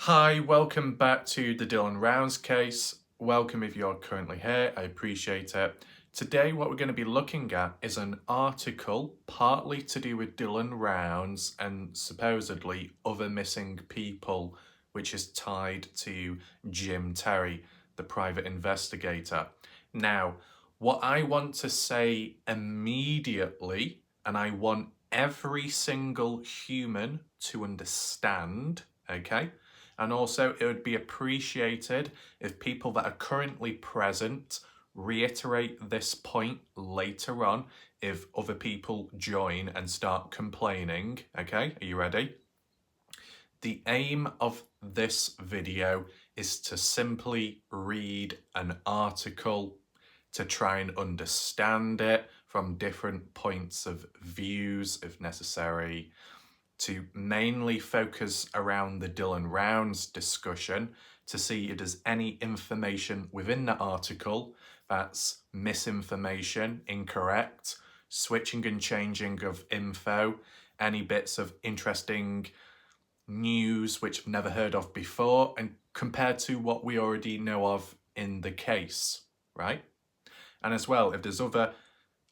Hi, welcome back to the Dylan Rounds case. Welcome if you're currently here, I appreciate it. Today what we're going to be looking at is an article partly to do with Dylan Rounds and supposedly other missing people, which is tied to Jim Terry, the private investigator. Now, what I want to say immediately, and I want every single human to understand, okay? And also, it would be appreciated if people that are currently present reiterate this point later on if other people join and start complaining. Okay, are you ready? The aim of this video is to simply read an article to try and understand it from different points of views if necessary, to mainly focus around the Dylan Rounds discussion to see if there's any information within the article that's misinformation, incorrect, switching and changing of info, any bits of interesting news which I've never heard of before, and compared to what we already know of in the case, right? And as well, if there's other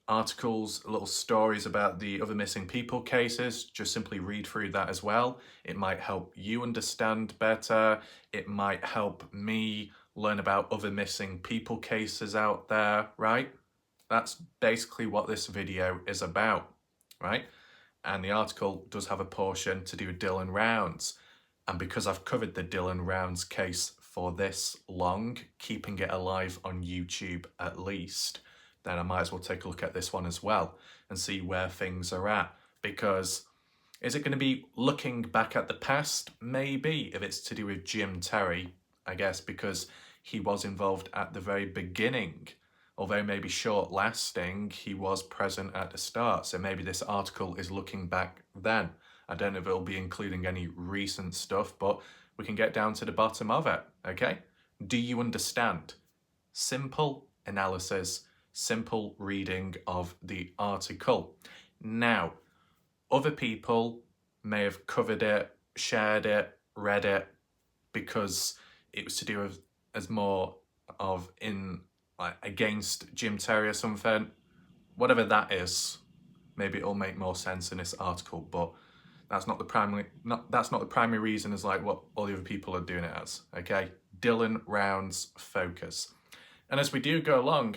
articles, little stories about the other missing people cases, just simply read through that as well. It might help you understand better. It might help me learn about other missing people cases out there, right? That's basically what this video is about, right? And the article does have a portion to do with Dylan Rounds. And because I've covered the Dylan Rounds case for this long, keeping it alive on YouTube at least, then I might as well take a look at this one as well and see where things are at. Because is it going to be looking back at the past? Maybe, if it's to do with Jim Terry, I guess, because he was involved at the very beginning. Although maybe short lasting, he was present at the start. So maybe this article is looking back then. I don't know if it'll be including any recent stuff, but we can get down to the bottom of it, okay? Do you understand? Simple analysis, simple reading of the article. Now, other people may have covered it, shared it, read it, because it was to do with as more of in against Jim Terry or something. Whatever that is, maybe it'll make more sense in this article, but that's not the primary reason as like what all the other people are doing it as, okay? Dylan Rounds focus. And as we do go along,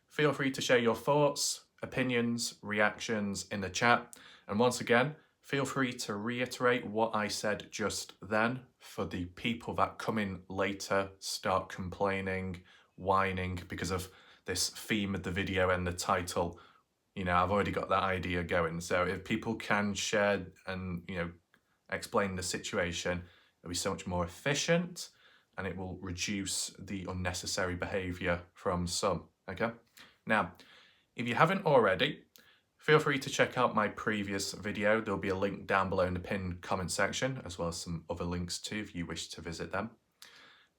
feel free to share your thoughts, opinions, reactions in the chat. And once again, feel free to reiterate what I said just then for the people that come in later, start complaining, whining because of this theme of the video and the title. You know, I've already got that idea going. So if people can share and, you know, explain the situation, it'll be so much more efficient and it will reduce the unnecessary behaviour from some, okay? Now, if you haven't already, feel free to check out my previous video. There'll be a link down below in the pinned comment section, as well as some other links too if you wish to visit them.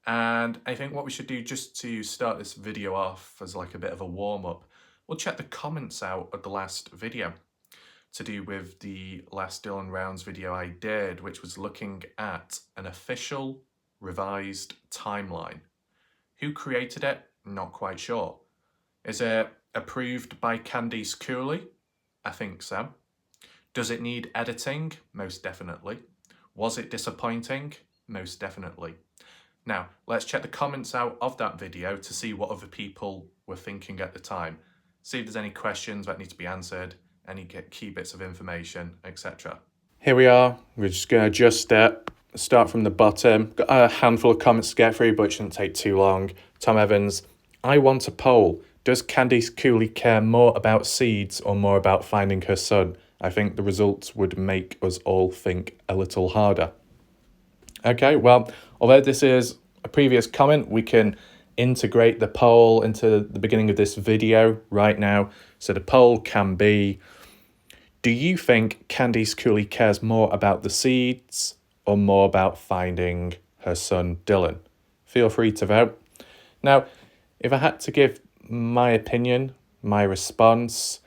And I think what we should do just to start this video off as like a bit of a warm-up, we'll check the comments out of the last video to do with the last Dylan Rounds video I did, which was looking at an official revised timeline. Who created it? Not quite sure. Is it approved by Candice Cooley? I think so. Does it need editing? Most definitely. Was it disappointing? Most definitely. Now, let's check the comments out of that video to see what other people were thinking at the time. See if there's any questions that need to be answered, any key bits of information, etc. Here we are. We're just going to adjust it. Start from the bottom. Got a handful of comments to get through, but it shouldn't take too long. Tom Evans, I want a poll. Does Candice Cooley care more about seeds or more about finding her son? I think the results would make us all think a little harder. Okay, well, although this is a previous comment, we can integrate the poll into the beginning of this video right now. So the poll can be, do you think Candice Cooley cares more about the seeds or more about finding her son Dylan? Feel free to vote. Now, if I had to give my opinion, my response,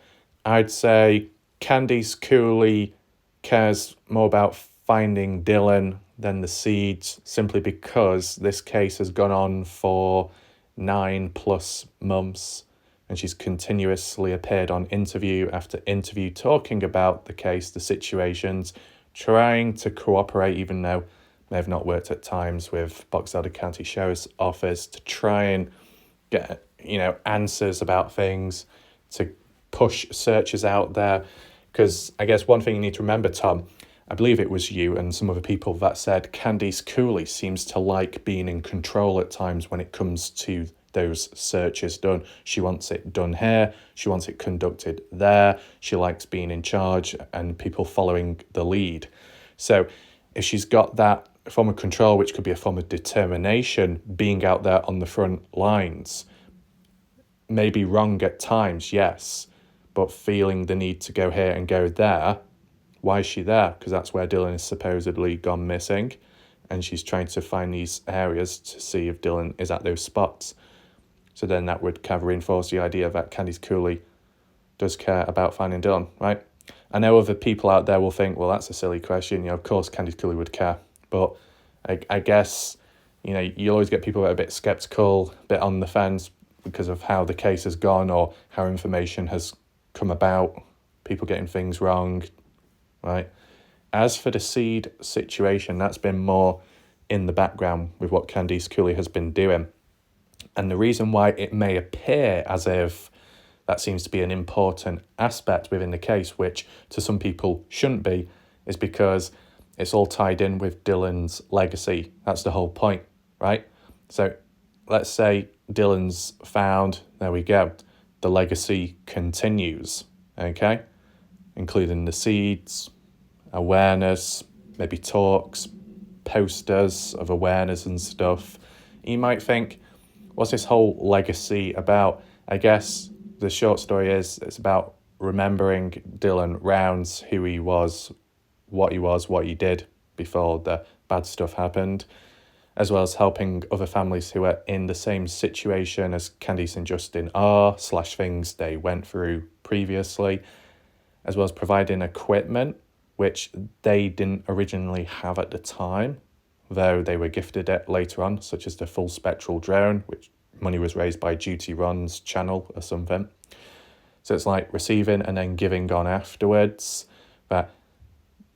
I'd say Candice Cooley cares more about finding Dylan than the seeds, simply because this case has gone on for 9+ months, and she's continuously appeared on interview after interview talking about the case, the situations, trying to cooperate, even though they have not worked at times with Box Elder County Sheriff's Office, to try and get answers about things, to push searches out there. Because I guess one thing you need to remember, Tom, I believe it was you and some other people that said Candice Cooley seems to like being in control at times when it comes to those searches done. She wants it done here, she wants it conducted there, she likes being in charge and people following the lead. So if she's got that form of control, which could be a form of determination, being out there on the front lines, may be wrong at times, yes, but feeling the need to go here and go there, why is she there? Because that's where Dylan is supposedly gone missing, and she's trying to find these areas to see if Dylan is at those spots. So then that would kind of reinforce the idea that Candice Cooley does care about finding Dylan, right? I know other people out there will think, well, that's a silly question. Of course Candice Cooley would care. But I guess, you'll always get people that are a bit sceptical, a bit on the fence because of how the case has gone or how information has come about, people getting things wrong, right? As for the seed situation, that's been more in the background with what Candice Cooley has been doing. And the reason why it may appear as if that seems to be an important aspect within the case, which to some people shouldn't be, is because it's all tied in with Dylan's legacy. That's the whole point, right? So let's say Dylan's found, there we go. The legacy continues, okay? Including the seeds, awareness, maybe talks, posters of awareness and stuff. You might think, what's this whole legacy about? I guess the short story is it's about remembering Dylan Rounds, who he was, what he did before the bad stuff happened, as well as helping other families who are in the same situation as Candice and Justin are, / things they went through previously, as well as providing equipment, which they didn't originally have at the time, though they were gifted it later on, such as the full spectral drone, which money was raised by Duty Ron's channel or something. So it's like receiving and then giving on afterwards. But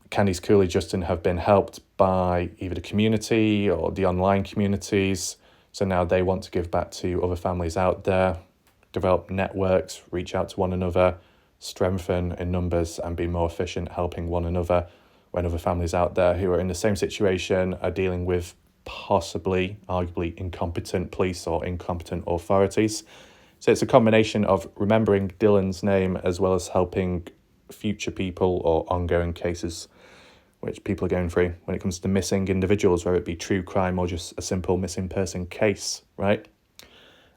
Candice Cooley, Justin have been helped by either the community or the online communities. So now they want to give back to other families out there, develop networks, reach out to one another, strengthen in numbers and be more efficient helping one another when other families out there who are in the same situation are dealing with possibly, arguably incompetent police or incompetent authorities. So it's a combination of remembering Dylan's name as well as helping future people or ongoing cases which people are going through when it comes to missing individuals, whether it be true crime or just a simple missing person case, right?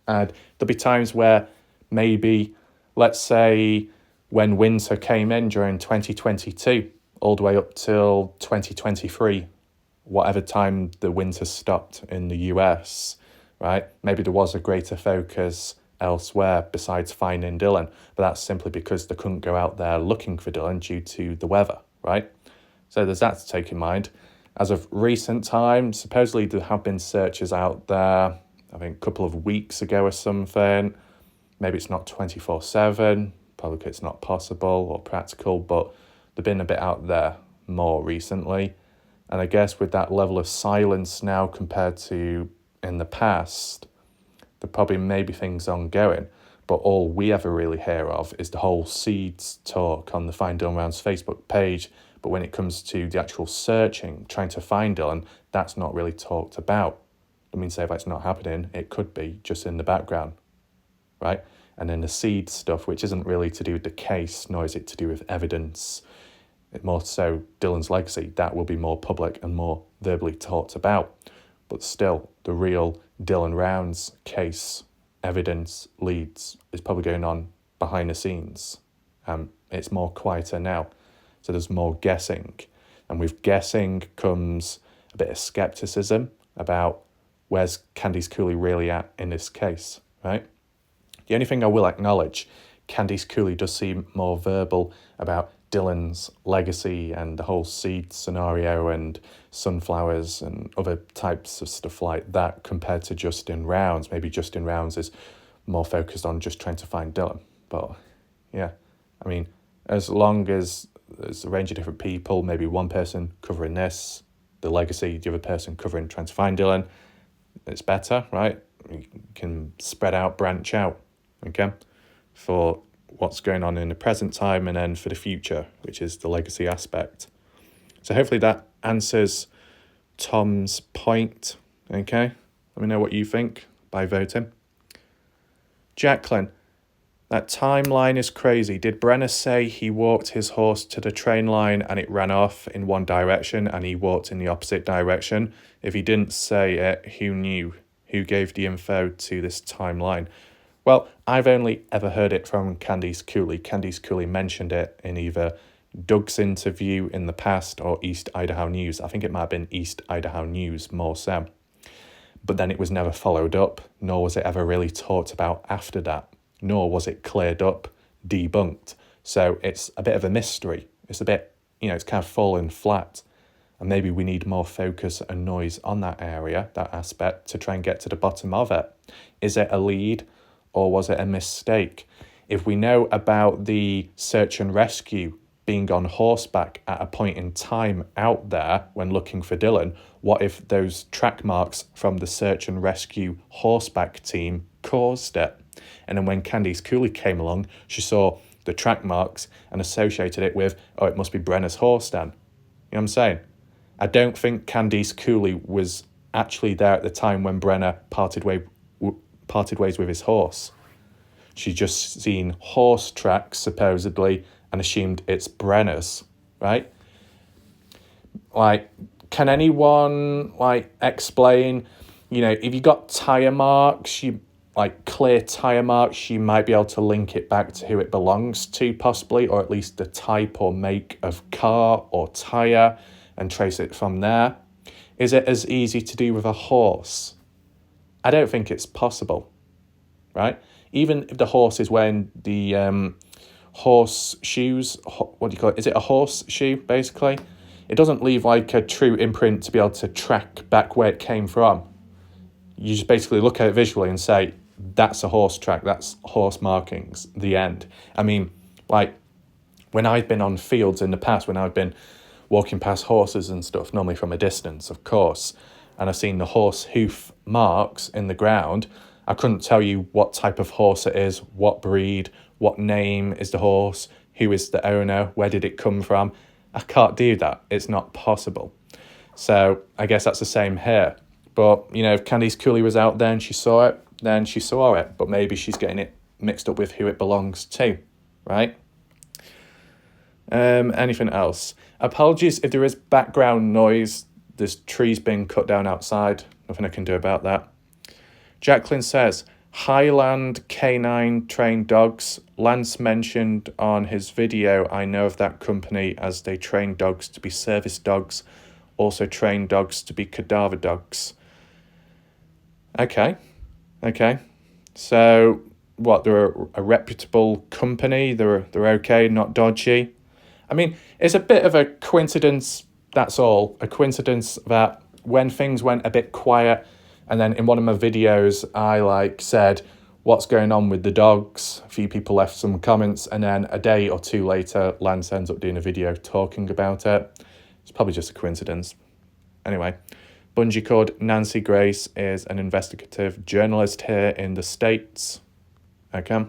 And there'll be times where maybe, let's say, when winter came in during 2022, all the way up till 2023, whatever time the winter stopped in the US, right? Maybe there was a greater focus elsewhere besides finding Dylan, but that's simply because they couldn't go out there looking for Dylan due to the weather, right? So there's that to take in mind. As of recent times, supposedly there have been searches out there, I think a couple of weeks ago or something. Maybe it's not 24/7, probably it's not possible or practical, but they've been a bit out there more recently. And I guess with that level of silence now compared to in the past, there probably may be things ongoing, but all we ever really hear of is the whole seeds talk on the Find Dylan Rounds Facebook page. But when it comes to the actual searching, trying to find Dylan, that's not really talked about. I mean, say if that's not happening, it could be just in the background, right? And then the seed stuff, which isn't really to do with the case, nor is it to do with evidence, more so Dylan's legacy, that will be more public and more verbally talked about. But still, the real Dylan Rounds case, evidence, leads is probably going on behind the scenes. It's more quieter now. So there's more guessing. And with guessing comes a bit of skepticism about where's Candice Cooley really at in this case, right? The only thing I will acknowledge, Candice Cooley does seem more verbal about Dylan's legacy and the whole seed scenario and sunflowers and other types of stuff like that compared to Justin Rounds. Maybe Justin Rounds is more focused on just trying to find Dylan. But yeah, I mean, as long as there's a range of different people, maybe one person covering this, the legacy, the other person covering trying to find Dylan, it's better, right? You can spread out, branch out, okay, for what's going on in the present time and then for the future, which is the legacy aspect. So hopefully that answers Tom's point, okay? Let me know what you think by voting. Jacqueline, that timeline is crazy. Did Brenner say he walked his horse to the train line and it ran off in one direction and he walked in the opposite direction? If he didn't say it, who knew? Who gave the info to this timeline? Well, I've only ever heard it from Candice Cooley. Candice Cooley mentioned it in either Doug's interview in the past or East Idaho News. I think it might have been East Idaho News more so. But then it was never followed up, nor was it ever really talked about after that, nor was it cleared up, debunked. So it's a bit of a mystery. It's a bit, it's kind of fallen flat. And maybe we need more focus and noise on that area, that aspect, to try and get to the bottom of it. Is it a lead or was it a mistake? If we know about the search and rescue being on horseback at a point in time out there when looking for Dylan, what if those track marks from the search and rescue horseback team caused it? And then when Candice Cooley came along, she saw the track marks and associated it with, oh, it must be Brenner's horse then. You know what I'm saying? I don't think Candice Cooley was actually there at the time when Brenner parted ways with his horse. She's just seen horse tracks, supposedly, and assumed it's Brenner's, right? Like, can anyone, explain, if you got tyre marks, clear tyre marks, you might be able to link it back to who it belongs to, possibly, or at least the type or make of car or tyre, and trace it from there. Is it as easy to do with a horse? I don't think it's possible, right? Even if the horse is wearing the horse shoes, what do you call it? Is it a horse shoe, basically? It doesn't leave a true imprint to be able to track back where it came from. You just basically look at it visually and say, that's a horse track, that's horse markings, the end. I mean, when I've been on fields in the past, when I've been walking past horses and stuff, normally from a distance, of course, and I've seen the horse hoof marks in the ground, I couldn't tell you what type of horse it is, what breed, what name is the horse, who is the owner, where did it come from. I can't do that. It's not possible. So I guess that's the same here. But, if Candice Cooley was out there and she saw it, then she saw it. But maybe she's getting it mixed up with who it belongs to, right? Anything else? Apologies if there is background noise. There's trees being cut down outside. Nothing I can do about that. Jacqueline says, Highland Canine trained dogs. Lance mentioned on his video, I know of that company as they train dogs to be service dogs, also train dogs to be cadaver dogs. Okay. So, what, they're a reputable company? They're okay, not dodgy? I mean, it's a bit of a coincidence, that's all. A coincidence that when things went a bit quiet, and then in one of my videos, I said, what's going on with the dogs? A few people left some comments, and then a day or two later, Lance ends up doing a video talking about it. It's probably just a coincidence. Anyway, Bungee Cord Nancy Grace is an investigative journalist here in the States. Okay.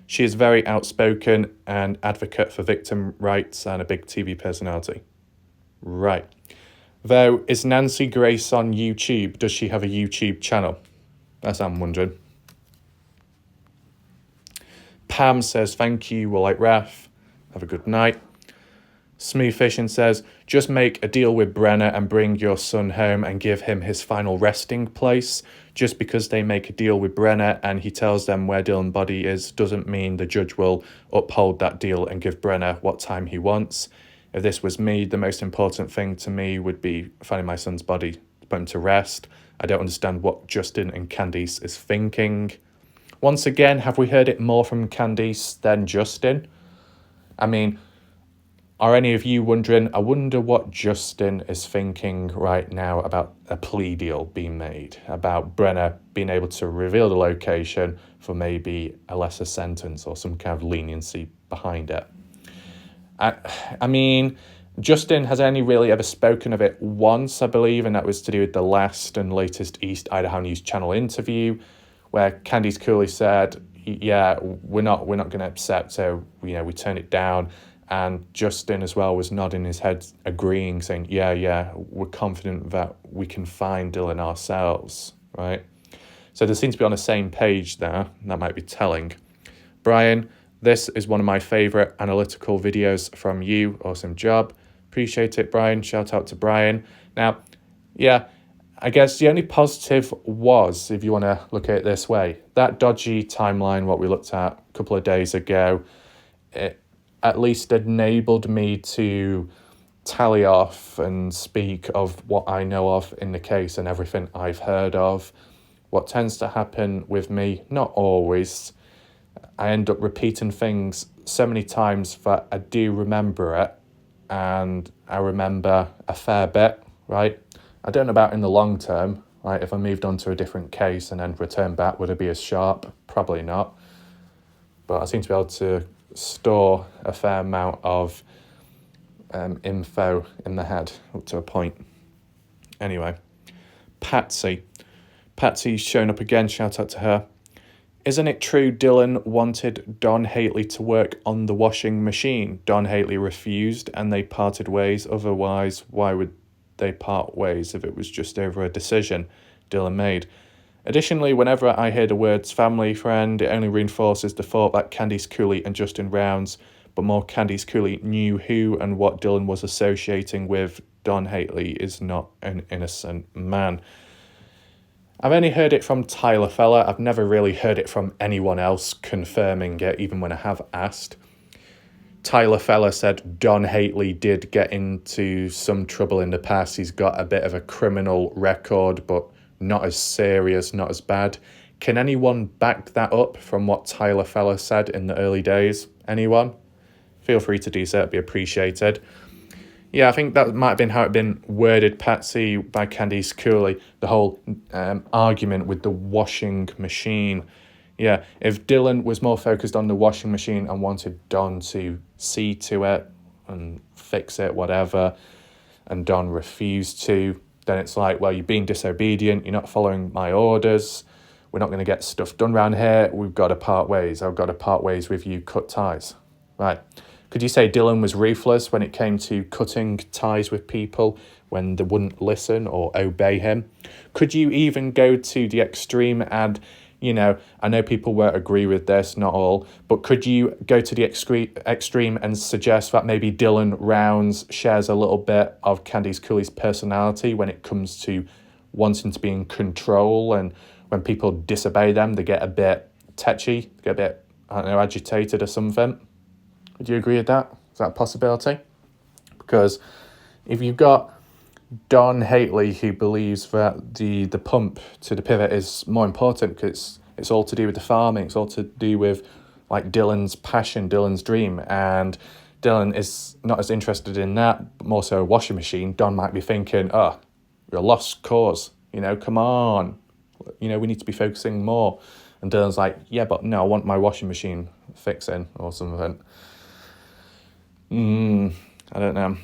She is very outspoken and advocate for victim rights and a big TV personality. Right. Though, is Nancy Grace on YouTube? Does she have a YouTube channel? That's what I'm wondering. Pam says, thank you, we're like Raf. Have a good night. Smooth Fishing says, just make a deal with Brenner and bring your son home and give him his final resting place. Just because they make a deal with Brenner and he tells them where Dylan's body is doesn't mean the judge will uphold that deal and give Brenner what time he wants. If this was me, the most important thing to me would be finding my son's body, put him to rest. I don't understand what Justin and Candice is thinking. Once again, have we heard it more from Candice than Justin? I mean, are any of you wondering, I wonder what Justin is thinking right now about a plea deal being made, about Brenner being able to reveal the location for maybe a lesser sentence or some kind of leniency behind it. I mean, Justin has only really ever spoken of it once, I believe, and that was to do with the last and latest East Idaho News Channel interview, where Candice Cooley said, "Yeah, we're not going to accept, so we turn it down." And Justin as well was nodding his head, agreeing, saying, "Yeah, we're confident that we can find Dylan ourselves," right? So they seem to be on the same page there. That might be telling. Brian, this is one of my favourite analytical videos from you. Awesome job. Appreciate it, Brian. Shout out to Brian. Now, yeah, I guess the only positive was, if you want to look at it this way, that dodgy timeline, what we looked at a couple of days ago, it at least enabled me to tally off and speak of what I know of in the case and everything I've heard of. What tends to happen with me, not always, I end up repeating things so many times that I do remember it, and I remember a fair bit, right? I don't know about in the long term, right? If I moved on to a different case and then returned back, would it be as sharp? Probably not. But I seem to be able to store a fair amount of info in the head up to a point. Anyway, Patsy. Patsy's shown up again, shout out to her. Isn't it true Dylan wanted Don Hately to work on the washing machine? Don Hately refused and they parted ways. Otherwise, why would they part ways if it was just over a decision Dylan made? Additionally, whenever I hear the words family, friend, it only reinforces the thought that Candice Cooley and Justin Rounds, but more Candice Cooley, knew who and what Dylan was associating with. Don Hately is not an innocent man. I've only heard it from Tyler Feller. I've never really heard it from anyone else confirming it, even when I have asked. Tyler Feller said Don Hately did get into some trouble in the past. He's got a bit of a criminal record, but not as serious, not as bad. Can anyone back that up from what Tyler Feller said in the early days? Anyone? Feel free to do so, it'd be appreciated. Yeah, I think that might have been how it had been worded, Patsy, by Candice Cooley, the whole argument with the washing machine. Yeah, if Dylan was more focused on the washing machine and wanted Don to see to it and fix it, whatever, and Don refused to, then it's like, well, you're being disobedient, you're not following my orders, we're not going to get stuff done around here, we've got to part ways, I've got to part ways with you, cut ties. Right. Could you say Dylan was ruthless when it came to cutting ties with people when they wouldn't listen or obey him? Could you even go to the extreme and, I know people won't agree with this, not all, but could you go to the extreme and suggest that maybe Dylan Rounds shares a little bit of Candice Cooley's personality when it comes to wanting to be in control, and when people disobey them, they get a bit tetchy, get a bit, agitated or something? Would you agree with that? Is that a possibility? Because if you've got Don Hately, who believes that the pump to the pivot is more important because it's all to do with the farming, it's all to do with like Dylan's passion, Dylan's dream, and Dylan is not as interested in that, but more so a washing machine. Don might be thinking, you're a lost cause, come on, we need to be focusing more. And Dylan's like, yeah, but no, I want my washing machine fixing or something. I don't know.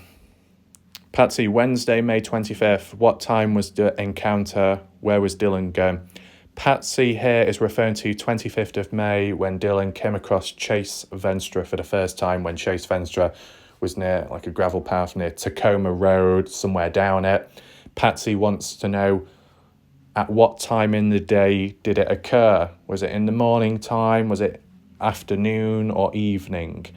Patsy, Wednesday, May 25th. What time was the encounter? Where was Dylan going? Patsy here is referring to 25th of May when Dylan came across Chase Venstra for the first time, when Chase Venstra was near like a gravel path near Tacoma Road, somewhere down it. Patsy wants to know, at what time in the day did it occur? Was it in the morning time? Was it afternoon or evening?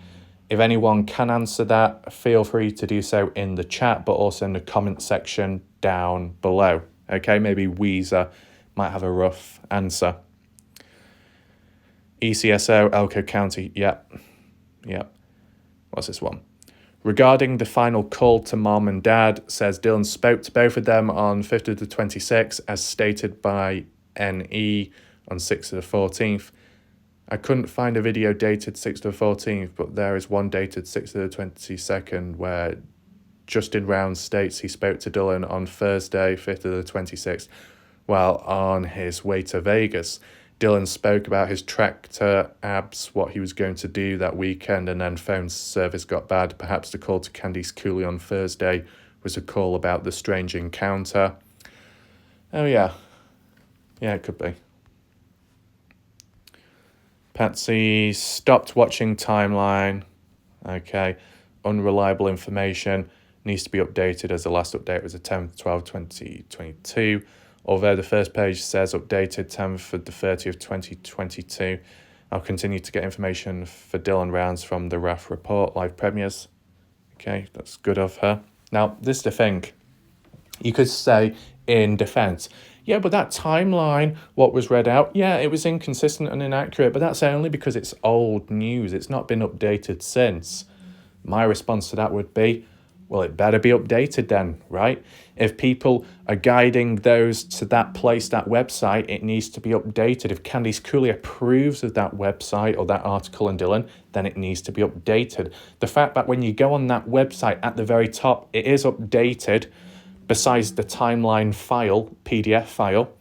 If anyone can answer that, feel free to do so in the chat, but also in the comment section down below. Okay, maybe Weezer might have a rough answer. ECSO, Elko County, yep. What's this one? Regarding the final call to mom and dad, says Dylan spoke to both of them on 5th of the 26th, as stated by NE on 6th of the 14th. I couldn't find a video dated 6th of the 14th, but there is one dated 6th of the 22nd where Justin Rounds states he spoke to Dylan on Thursday, 5th of the 26th, while on his way to Vegas. Dylan spoke about his trek to Abs, what he was going to do that weekend, and then phone service got bad. Perhaps the call to Candice Cooley on Thursday was a call about the strange encounter. Oh, yeah. Yeah, it could be. Patsy stopped watching timeline. Okay. Unreliable information. Needs to be updated as the last update was the 10th, 12th, 2022. Although the first page says updated 10th of the 30th, 2022. I'll continue to get information for Dylan Rounds from the RAF report, live premieres. Okay, that's good of her. Now, this is the thing. You could say in defense, yeah, but that timeline, what was read out, yeah, it was inconsistent and inaccurate, but that's only because it's old news. It's not been updated since. My response to that would be, well, it better be updated then, right? If people are guiding those to that place, that website, it needs to be updated. If Candice Cooley approves of that website or that article in Dylan, then it needs to be updated. The fact that when you go on that website at the very top, it is updated, besides the timeline file, PDF file,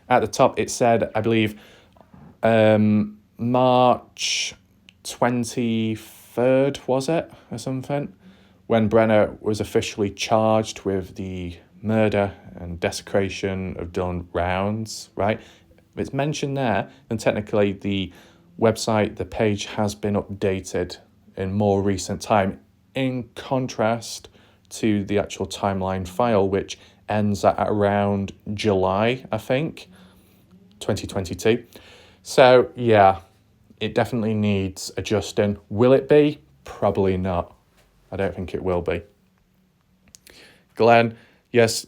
at the top it said, I believe, March 23rd, was it, or something? When Brenner was officially charged with the murder and desecration of Dylan Rounds, right? If it's mentioned there, then technically the website, the page has been updated in more recent time, in contrast to the actual timeline file, which ends at around July, I think, 2022. So, yeah, it definitely needs adjusting. Will it be? Probably not. I don't think it will be. Glenn, yes,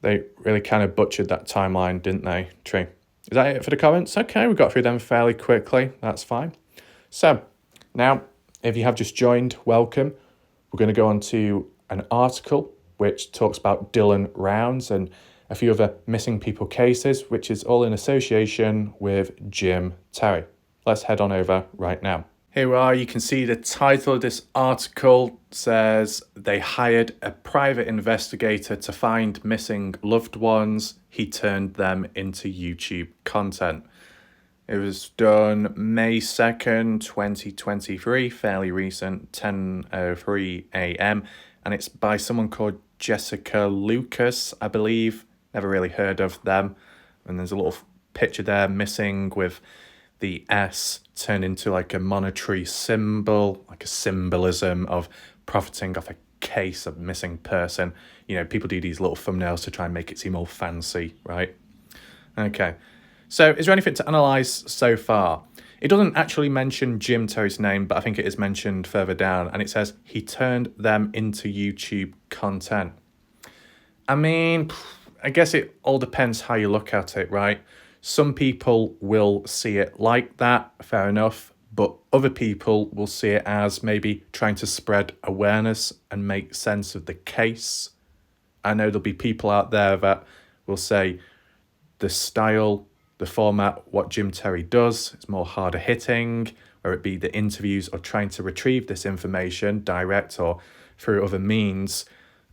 they really kind of butchered that timeline, didn't they? True. Is that it for the comments? Okay, we got through them fairly quickly. That's fine. So, now, if you have just joined, welcome. We're going to go on to an article which talks about Dylan Rounds and a few other missing people cases, which is all in association with Jim Terry. Let's head on over right now. Here we are, you can see the title of this article says they hired a private investigator to find missing loved ones. He turned them into YouTube content. It was done May 2nd, 2023, fairly recent, 10:03 a.m. And it's by someone called Jessica Lucas, I believe. Never really heard of them. And there's a little picture there missing with the S turned into like a monetary symbol, like a symbolism of profiting off a case of missing person. You know, people do these little thumbnails to try and make it seem all fancy, right? Okay. So is there anything to analyse so far? It doesn't actually mention Jim Terry's name, but I think it is mentioned further down. And it says he turned them into YouTube content. I mean, I guess it all depends how you look at it, right? Some people will see it like that, fair enough, but other people will see it as maybe trying to spread awareness and make sense of the case. I know there'll be people out there that will say the style, the format, what Jim Terry does, it's more harder hitting, whether it be the interviews or trying to retrieve this information direct or through other means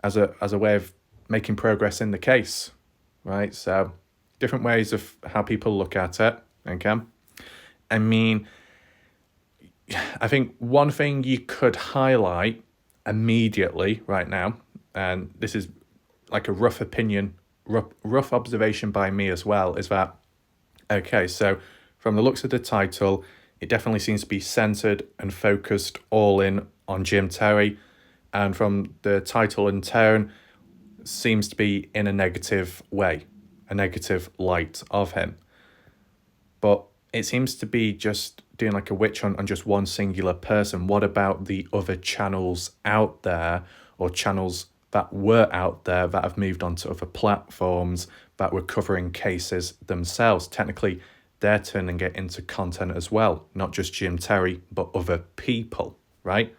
as a way of making progress in the case, right? So different ways of how people look at it, okay? I mean, I think one thing you could highlight immediately right now, and this is like a rough opinion, rough observation by me as well, is that, okay, so from the looks of the title, it definitely seems to be centered and focused all in on Jim Terry, and from the title and tone, seems to be in a negative way, a negative light of him. But it seems to be just doing like a witch hunt on just one singular person. What about the other channels out there, or channels that were out there that have moved on to other platforms that were covering cases themselves? Technically, they're turning it into content as well, not just Jim Terry, but other people, right?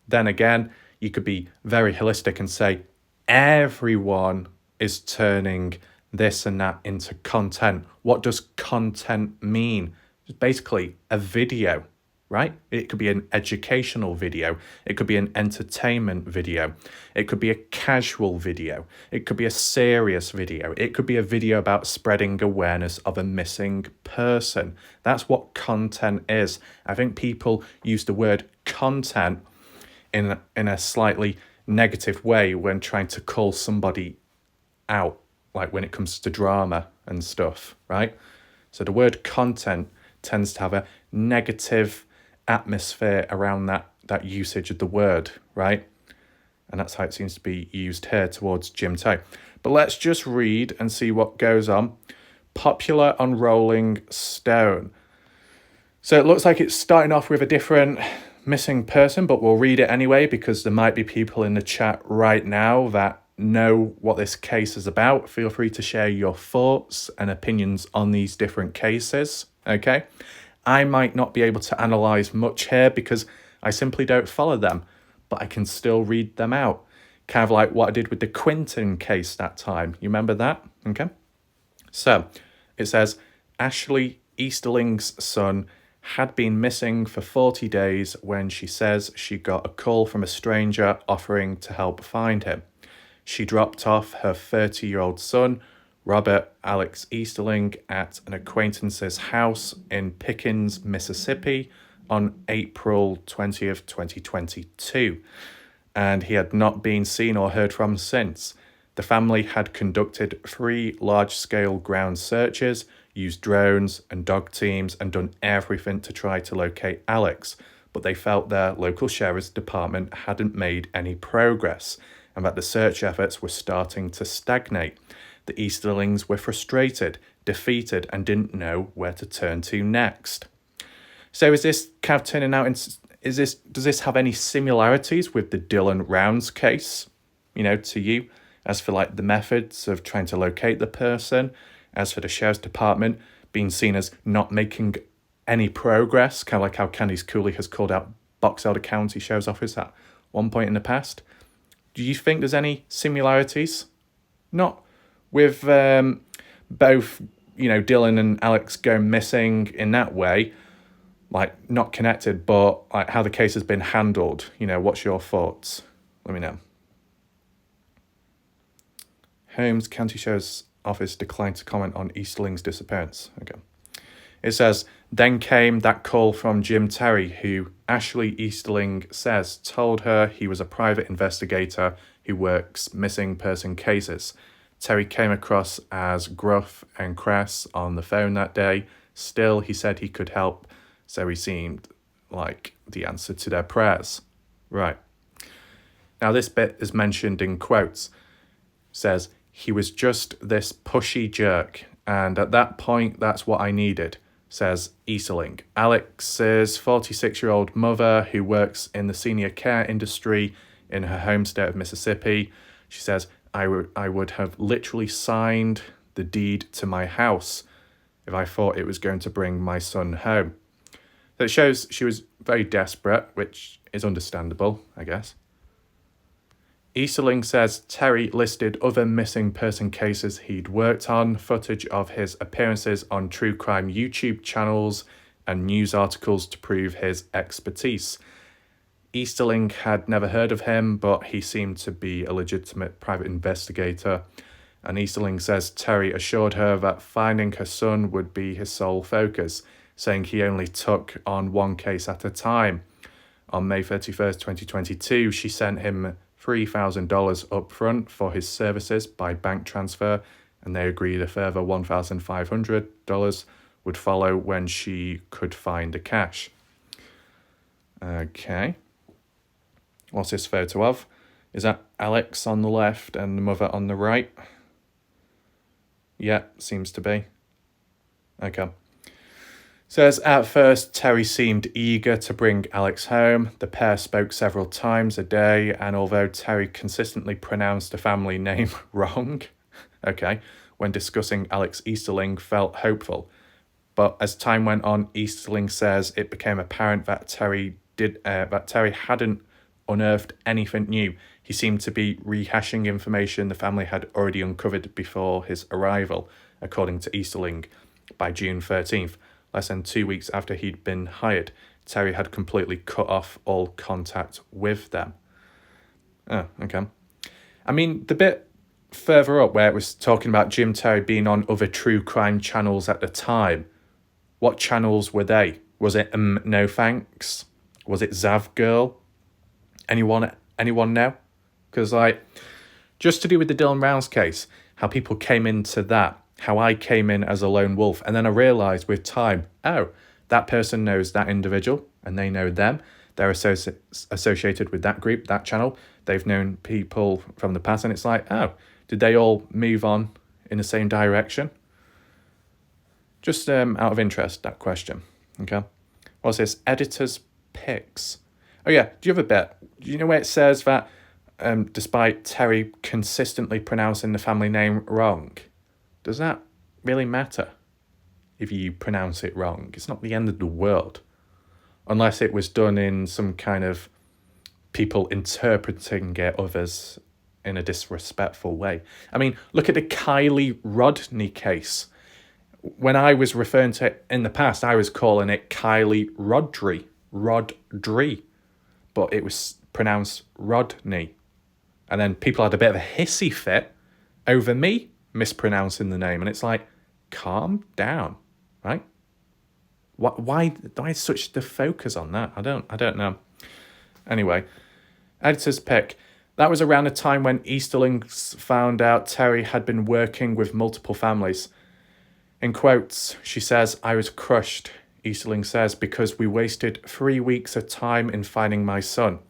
Then again, you could be very holistic and say everyone is turning this and that into content. What does content mean? It's basically a video, right? It could be an educational video. It could be an entertainment video. It could be a casual video. It could be a serious video. It could be a video about spreading awareness of a missing person. That's what content is. I think people use the word content in a slightly negative way when trying to call somebody out, like when it comes to drama and stuff, right? So the word content tends to have a negative atmosphere around that usage of the word, right? And that's how it seems to be used here towards Jim Tay. But let's just read and see what goes on. Popular on Rolling Stone. So it looks like it's starting off with a different missing person, but we'll read it anyway because there might be people in the chat right now that know what this case is about. Feel free to share your thoughts and opinions on these different cases, okay? I might not be able to analyse much here because I simply don't follow them, but I can still read them out. Kind of like what I did with the Quinton case that time. You remember that? Okay. So it says, Ashley Easterling's son had been missing for 40 days when she says she got a call from a stranger offering to help find him. She dropped off her 30-year-old son, Robert Alex Easterling, at an acquaintance's house in Pickens, Mississippi on April 20th, 2022, and he had not been seen or heard from since. The family had conducted 3 large-scale ground searches, used drones and dog teams, and done everything to try to locate Alex, but they felt their local sheriff's department hadn't made any progress, and that the search efforts were starting to stagnate. The Easterlings were frustrated, defeated, and didn't know where to turn to next. So is this kind of turning out, does this have any similarities with the Dylan Rounds case, to you? As for like the methods of trying to locate the person, as for the sheriff's department being seen as not making any progress, kind of like how Candice Cooley has called out Box Elder County Sheriff's Office at one point in the past. Do you think there's any similarities? Not with both, Dylan and Alex going missing in that way, like not connected, but like how the case has been handled. What's your thoughts? Let me know. Holmes County Sheriff's Office declined to comment on Easterling's disappearance. Okay. It says, then came that call from Jim Terry, who Ashley Easterling says told her he was a private investigator who works missing person cases. Terry came across as gruff and crass on the phone that day. Still, he said he could help, so he seemed like the answer to their prayers. Right. Now, this bit is mentioned in quotes. Says, he was just this pushy jerk, and at that point, that's what I needed, says Easterling. Alex's 46-year-old mother, who works in the senior care industry in her home state of Mississippi, she says, I would have literally signed the deed to my house if I thought it was going to bring my son home. So it shows she was very desperate, which is understandable, I guess. Easterling says Terry listed other missing person cases he'd worked on, footage of his appearances on true crime YouTube channels, and news articles to prove his expertise. Easterling had never heard of him, but he seemed to be a legitimate private investigator. And Easterling says Terry assured her that finding her son would be his sole focus, saying he only took on one case at a time. On May 31st, 2022, she sent him $3,000 up front for his services by bank transfer, and they agreed a further $1,500 would follow when she could find the cash. Okay. What's this photo of? Is that Alex on the left and the mother on the right? Yeah, seems to be. Okay. Says, at first, Terry seemed eager to bring Alex home. The pair spoke several times a day, and although Terry consistently pronounced the family name wrong, when discussing Alex Easterling, felt hopeful. But as time went on, Easterling says it became apparent that Terry hadn't unearthed anything new. He seemed to be rehashing information the family had already uncovered before his arrival, according to Easterling. By June 13th, less than 2 weeks after he'd been hired, Terry had completely cut off all contact with them. Oh, okay. I mean, the bit further up where it was talking about Jim Terry being on other true crime channels at the time, what channels were they? Was it No Thanks? Was it Zav Girl? Anyone know? Because, like, just to do with the Dylan Rounds case, how people came into that, how I came in as a lone wolf, and then I realised with time, oh, that person knows that individual, and they know them. They're associated with that group, that channel. They've known people from the past, and it's like, oh, did they all move on in the same direction? Just out of interest, that question. Okay. What's this? Editor's picks. Oh yeah, do you have a bet? Do you know where it says that despite Terry consistently pronouncing the family name wrong, does that really matter if you pronounce it wrong? It's not the end of the world. Unless it was done in some kind of people interpreting it others in a disrespectful way. I mean, look at the Kylie Rodney case. When I was referring to it in the past, I was calling it Kylie Rodri, but it was pronounced Rodney. And then people had a bit of a hissy fit over me mispronouncing the name. And it's like, calm down, right? Why such the focus on that? I don't know. Anyway, editor's pick. That was around the time when Easterlings found out Terry had been working with multiple families. In quotes, she says, "I was crushed," Easterling says, "because we wasted 3 weeks of time in finding my son."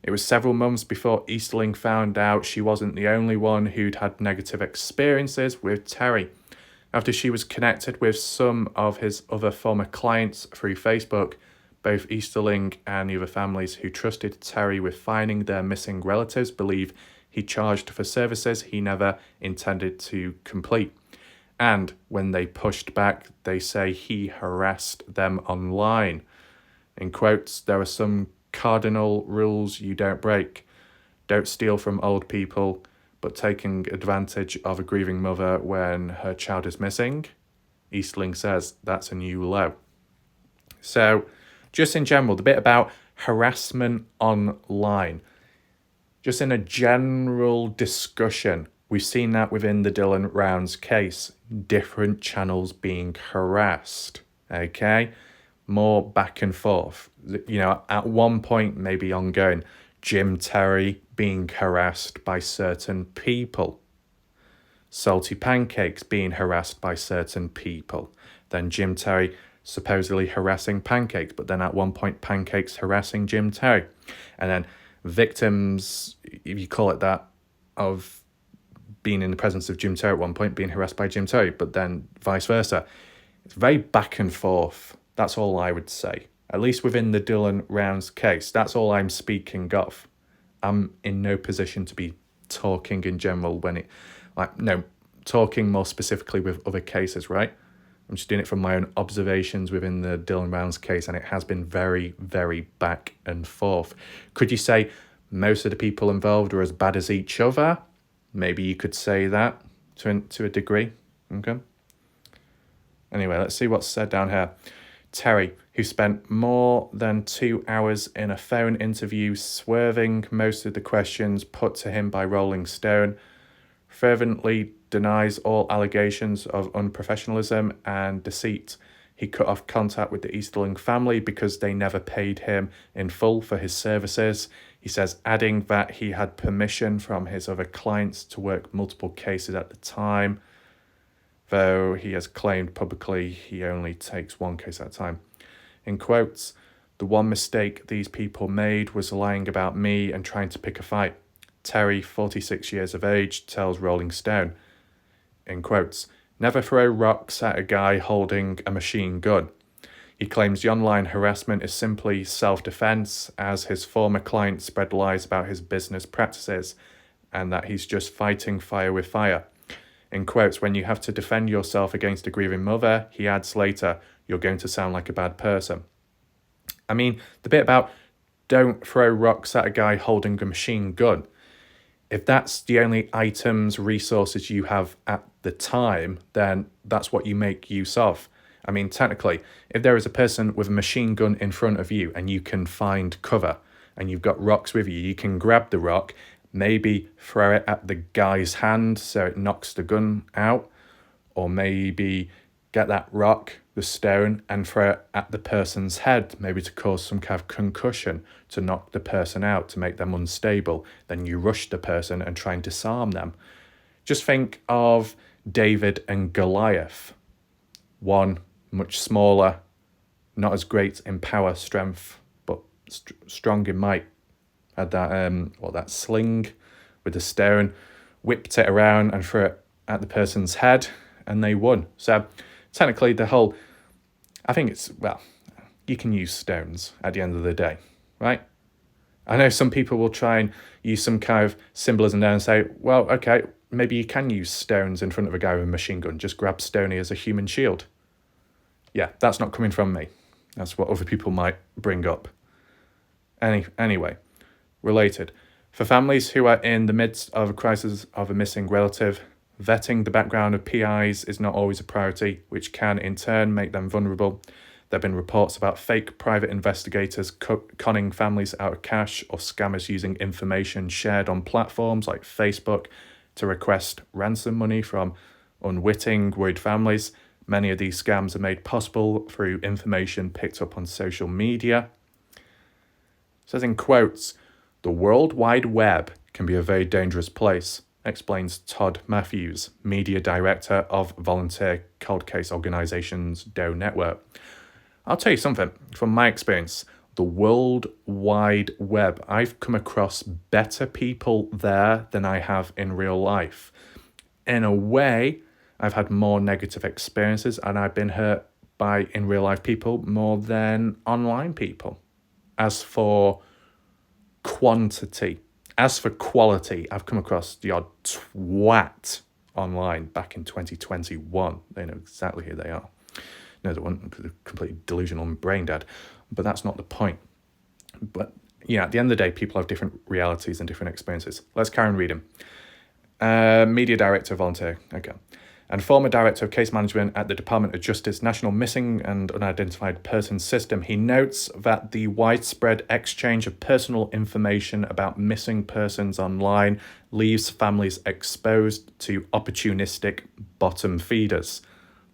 It was several months before Easterling found out she wasn't the only one who'd had negative experiences with Terry. After she was connected with some of his other former clients through Facebook, both Easterling and the other families who trusted Terry with finding their missing relatives believe he charged for services he never intended to complete. And when they pushed back, they say he harassed them online. In quotes, there are some cardinal rules you don't break. Don't steal from old people, but taking advantage of a grieving mother when her child is missing, Eastling says that's a new low. So, just in general, the bit about harassment online, just in a general discussion, we've seen that within the Dylan Rounds case, different channels being harassed, okay? More back and forth. You know, at one point, maybe ongoing, Jim Terry being harassed by certain people. Salty Pancakes being harassed by certain people. Then Jim Terry supposedly harassing Pancakes, but then at one point Pancakes harassing Jim Terry. And then victims, if you call it that, of being in the presence of Jim Terry at one point, being harassed by Jim Terry, but then vice versa. It's very back and forth. That's all I would say. At least within the Dylan Rounds case, that's all I'm speaking of. I'm in no position to be talking in general talking more specifically with other cases, right? I'm just doing it from my own observations within the Dylan Rounds case, and it has been very, very back and forth. Could you say most of the people involved are as bad as each other? Maybe you could say that to a degree. Okay. Anyway, let's see what's said down here. Terry, who spent more than 2 hours in a phone interview swerving most of the questions put to him by Rolling Stone, fervently denies all allegations of unprofessionalism and deceit. He cut off contact with the Easterling family because they never paid him in full for his services. He says, adding that he had permission from his other clients to work multiple cases at the time, though he has claimed publicly he only takes one case at a time. In quotes, "The one mistake these people made was lying about me and trying to pick a fight," Terry, 46 years of age, tells Rolling Stone. In quotes, "Never throw rocks at a guy holding a machine gun." He claims the online harassment is simply self-defense, as his former client spread lies about his business practices, and that he's just fighting fire with fire. In quotes, "When you have to defend yourself against a grieving mother," he adds later, "you're going to sound like a bad person." I mean, the bit about don't throw rocks at a guy holding a machine gun, if that's the only items, resources you have at the time, then that's what you make use of. I mean, technically, if there is a person with a machine gun in front of you and you can find cover and you've got rocks with you, you can grab the rock, maybe throw it at the guy's hand so it knocks the gun out, or maybe get that rock, the stone, and throw it at the person's head, maybe to cause some kind of concussion, to knock the person out, to make them unstable. Then you rush the person and try and disarm them. Just think of David and Goliath. One much smaller, not as great in power, strength, but strong in might. Had that sling with the stone, whipped it around and threw it at the person's head, and they won. So technically I think you can use stones at the end of the day, right? I know some people will try and use some kind of symbolism there and say, well, okay, maybe you can use stones in front of a guy with a machine gun. Just grab Stoney as a human shield. Yeah, that's not coming from me. That's what other people might bring up. Anyway, related. For families who are in the midst of a crisis of a missing relative, vetting the background of PIs is not always a priority, which can in turn make them vulnerable. There have been reports about fake private investigators conning families out of cash, or scammers using information shared on platforms like Facebook to request ransom money from unwitting, worried families. Many of these scams are made possible through information picked up on social media. It says in quotes, "The World Wide Web can be a very dangerous place," explains Todd Matthews, media director of volunteer cold case organisations Doe Network. I'll tell you something, from my experience, the World Wide Web, I've come across better people there than I have in real life. In a way, I've had more negative experiences and I've been hurt by in real life people more than online people. As for quantity, as for quality, I've come across the odd twat online back in 2021. They know exactly who they are. No, they weren't completely delusional and brain dead, but that's not the point. But yeah, at the end of the day, people have different realities and different experiences. Let's carry on reading. Media director, volunteer, okay. And former director of case management at the Department of Justice National Missing and Unidentified Persons System, he notes that the widespread exchange of personal information about missing persons online leaves families exposed to opportunistic bottom feeders,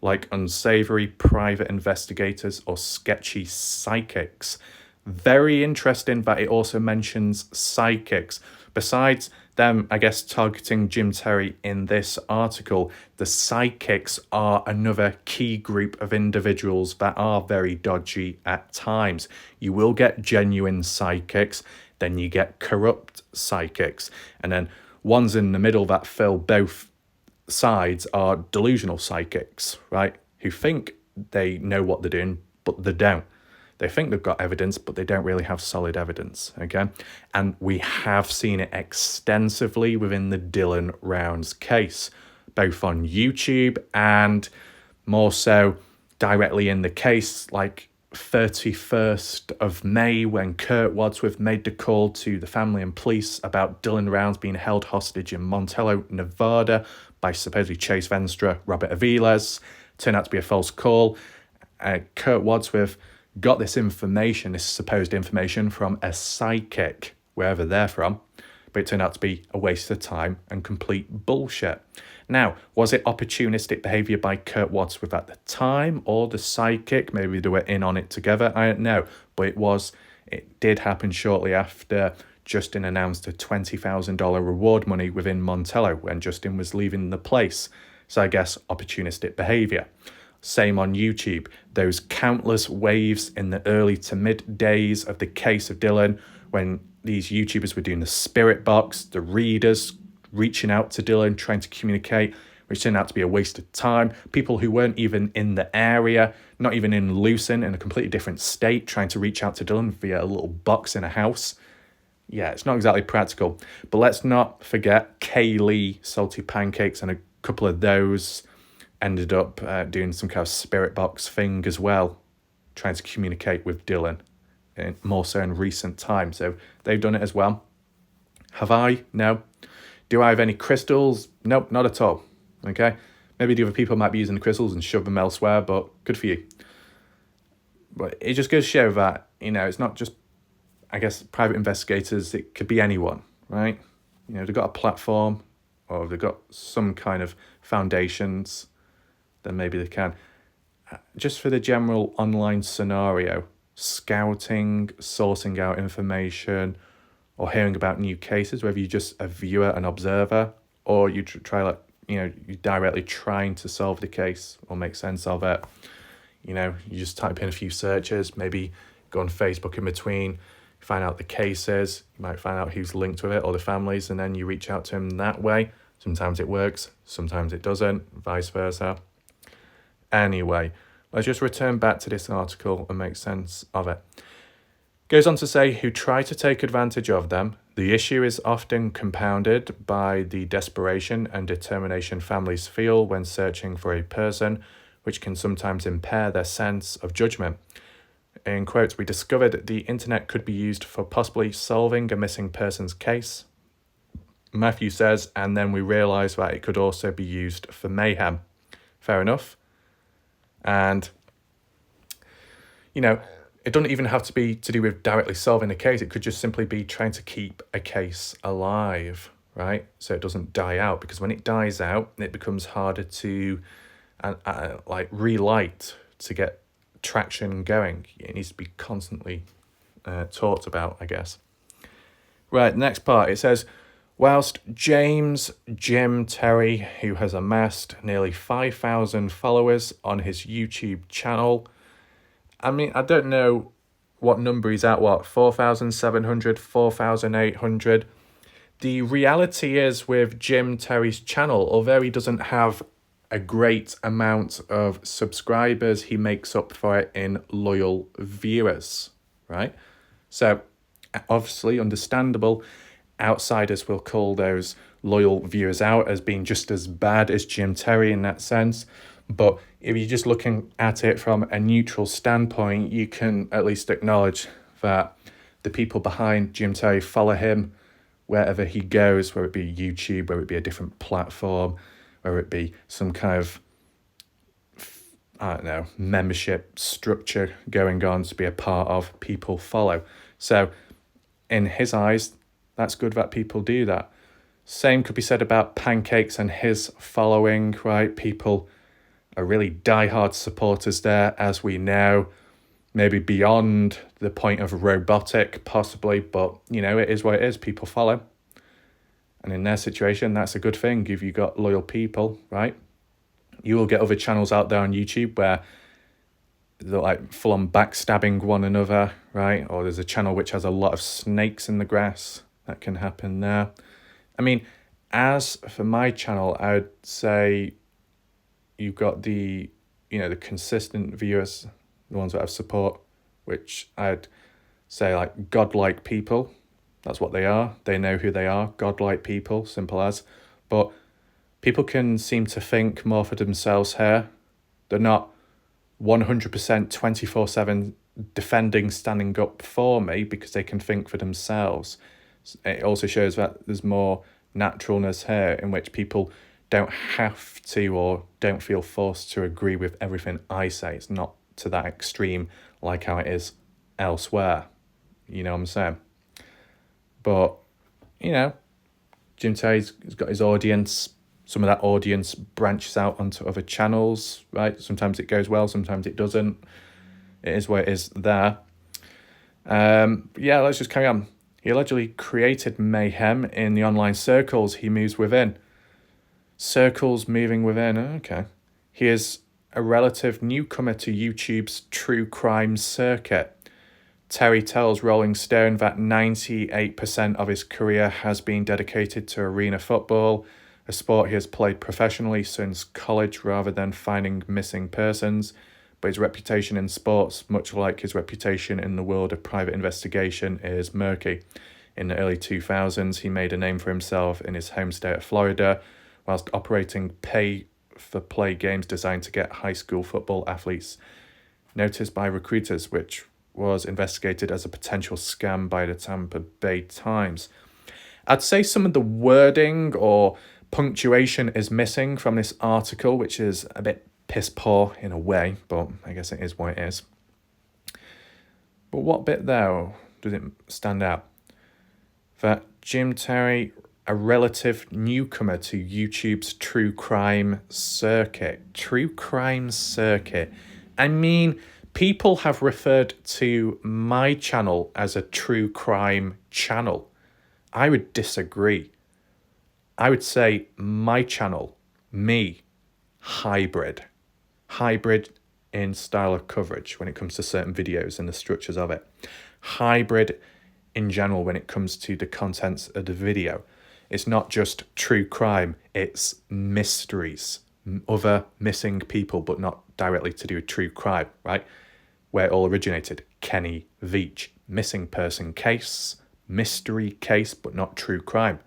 like unsavory private investigators or sketchy psychics. Very interesting that it also mentions psychics. Besides them, I guess, targeting Jim Terry in this article, the psychics are another key group of individuals that are very dodgy at times. You will get genuine psychics, then you get corrupt psychics, and then ones in the middle that fill both sides are delusional psychics, right? Who think they know what they're doing, but they don't. They think they've got evidence, but they don't really have solid evidence, okay? And we have seen it extensively within the Dylan Rounds case, both on YouTube and more so directly in the case, like 31st of May, when Kurt Wadsworth made the call to the family and police about Dylan Rounds being held hostage in Montello, Nevada by supposedly Chase Venstra, Robert Aviles. Turned out to be a false call. Kurt Wadsworth got this information, this supposed information, from a psychic, wherever they're from, but it turned out to be a waste of time and complete bullshit. Now, was it opportunistic behaviour by Kurt Wadsworth at the time, or the psychic? Maybe they were in on it together, I don't know, but it did happen shortly after Justin announced a $20,000 reward money within Montello when Justin was leaving the place. So I guess opportunistic behaviour. Same on YouTube. Those countless waves in the early to mid days of the case of Dylan, when these YouTubers were doing the spirit box, the readers reaching out to Dylan, trying to communicate, which turned out to be a waste of time. People who weren't even in the area, not even in Lucin, in a completely different state, trying to reach out to Dylan via a little box in a house. Yeah, it's not exactly practical. But let's not forget Kaylee Salty Pancakes, and a couple of those ended up doing some kind of spirit box thing as well, trying to communicate with Dylan, more so in recent times. So they've done it as well. Have I? No. Do I have any crystals? Nope, not at all. Okay. Maybe the other people might be using the crystals and shove them elsewhere, but good for you. But it just goes to show that, it's not just, I guess, private investigators. It could be anyone, right? They've got a platform or they've got some kind of foundations, then maybe they can. Just for the general online scenario, scouting, sourcing out information, or hearing about new cases, whether you're just a viewer, an observer, or you you're directly trying to solve the case or make sense of it. You just type in a few searches, maybe go on Facebook in between, find out the cases, you might find out who's linked with it or the families, and then you reach out to them that way. Sometimes it works, sometimes it doesn't, vice versa. Anyway, let's just return back to this article and make sense of it. Goes on to say, who try to take advantage of them. The issue is often compounded by the desperation and determination families feel when searching for a person, which can sometimes impair their sense of judgment. In quotes, we discovered the internet could be used for possibly solving a missing person's case. Matthew says, and then we realised that it could also be used for mayhem. Fair enough. And, it doesn't even have to be to do with directly solving a case. It could just simply be trying to keep a case alive, right? So it doesn't die out, because when it dies out, it becomes harder to relight, to get traction going. It needs to be constantly talked about, I guess. Right, next part, it says, whilst Jim Terry, who has amassed nearly 5,000 followers on his YouTube channel, I mean, I don't know what number he's at, 4,700, 4,800. The reality is with Jim Terry's channel, although he doesn't have a great amount of subscribers, he makes up for it in loyal viewers, right? So, obviously, understandable, outsiders will call those loyal viewers out as being just as bad as Jim Terry in that sense. But if you're just looking at it from a neutral standpoint, you can at least acknowledge that the people behind Jim Terry follow him wherever he goes, whether it be YouTube, whether it be a different platform, whether it be some kind of, membership structure going on to be a part of, people follow. So in his eyes, that's good that people do that. Same could be said about Pancakes and his following, right? People are really diehard supporters there, as we know, maybe beyond the point of robotic, possibly, but, it is what it is. People follow. And in their situation, that's a good thing. If you've got loyal people, right? You will get other channels out there on YouTube where they're like full-on backstabbing one another, right? Or there's a channel which has a lot of snakes in the grass. That can happen there. I mean, as for my channel, I would say you've got the consistent viewers, the ones that have support, which I'd say like godlike people. That's what they are. They know who they are. Godlike people, simple as. But people can seem to think more for themselves here. They're not 100% 24/7 defending, standing up for me, because they can think for themselves. It also shows that there's more naturalness here, in which people don't have to or don't feel forced to agree with everything I say. It's not to that extreme like how it is elsewhere. You know what I'm saying? But, Jim Terry's got his audience. Some of that audience branches out onto other channels, right? Sometimes it goes well, sometimes it doesn't. It is what it is there. Let's just carry on. He allegedly created mayhem in the online circles he moves within. Circles moving within, okay. He is a relative newcomer to YouTube's true crime circuit. Terry tells Rolling Stone that 98% of his career has been dedicated to arena football, a sport he has played professionally since college rather than finding missing persons. But his reputation in sports, much like his reputation in the world of private investigation, is murky. In the early 2000s, he made a name for himself in his home state of Florida, whilst operating pay-for-play games designed to get high school football athletes noticed by recruiters, which was investigated as a potential scam by the Tampa Bay Times. I'd say some of the wording or Punctuation is missing from this article, which is a bit piss poor in a way, but I guess it is what it is. But what bit there does it stand out? That Jim Terry, a relative newcomer to YouTube's true crime circuit. True crime circuit. I mean, people have referred to my channel as a true crime channel. I would disagree. I would say my channel, me, hybrid. Hybrid in style of coverage when it comes to certain videos and the structures of it. Hybrid in general when it comes to the contents of the video. It's not just true crime, it's mysteries. Other missing people, but not directly to do with true crime, right? Where it all originated. Kenny Veach, missing person case, mystery case, but not true crime.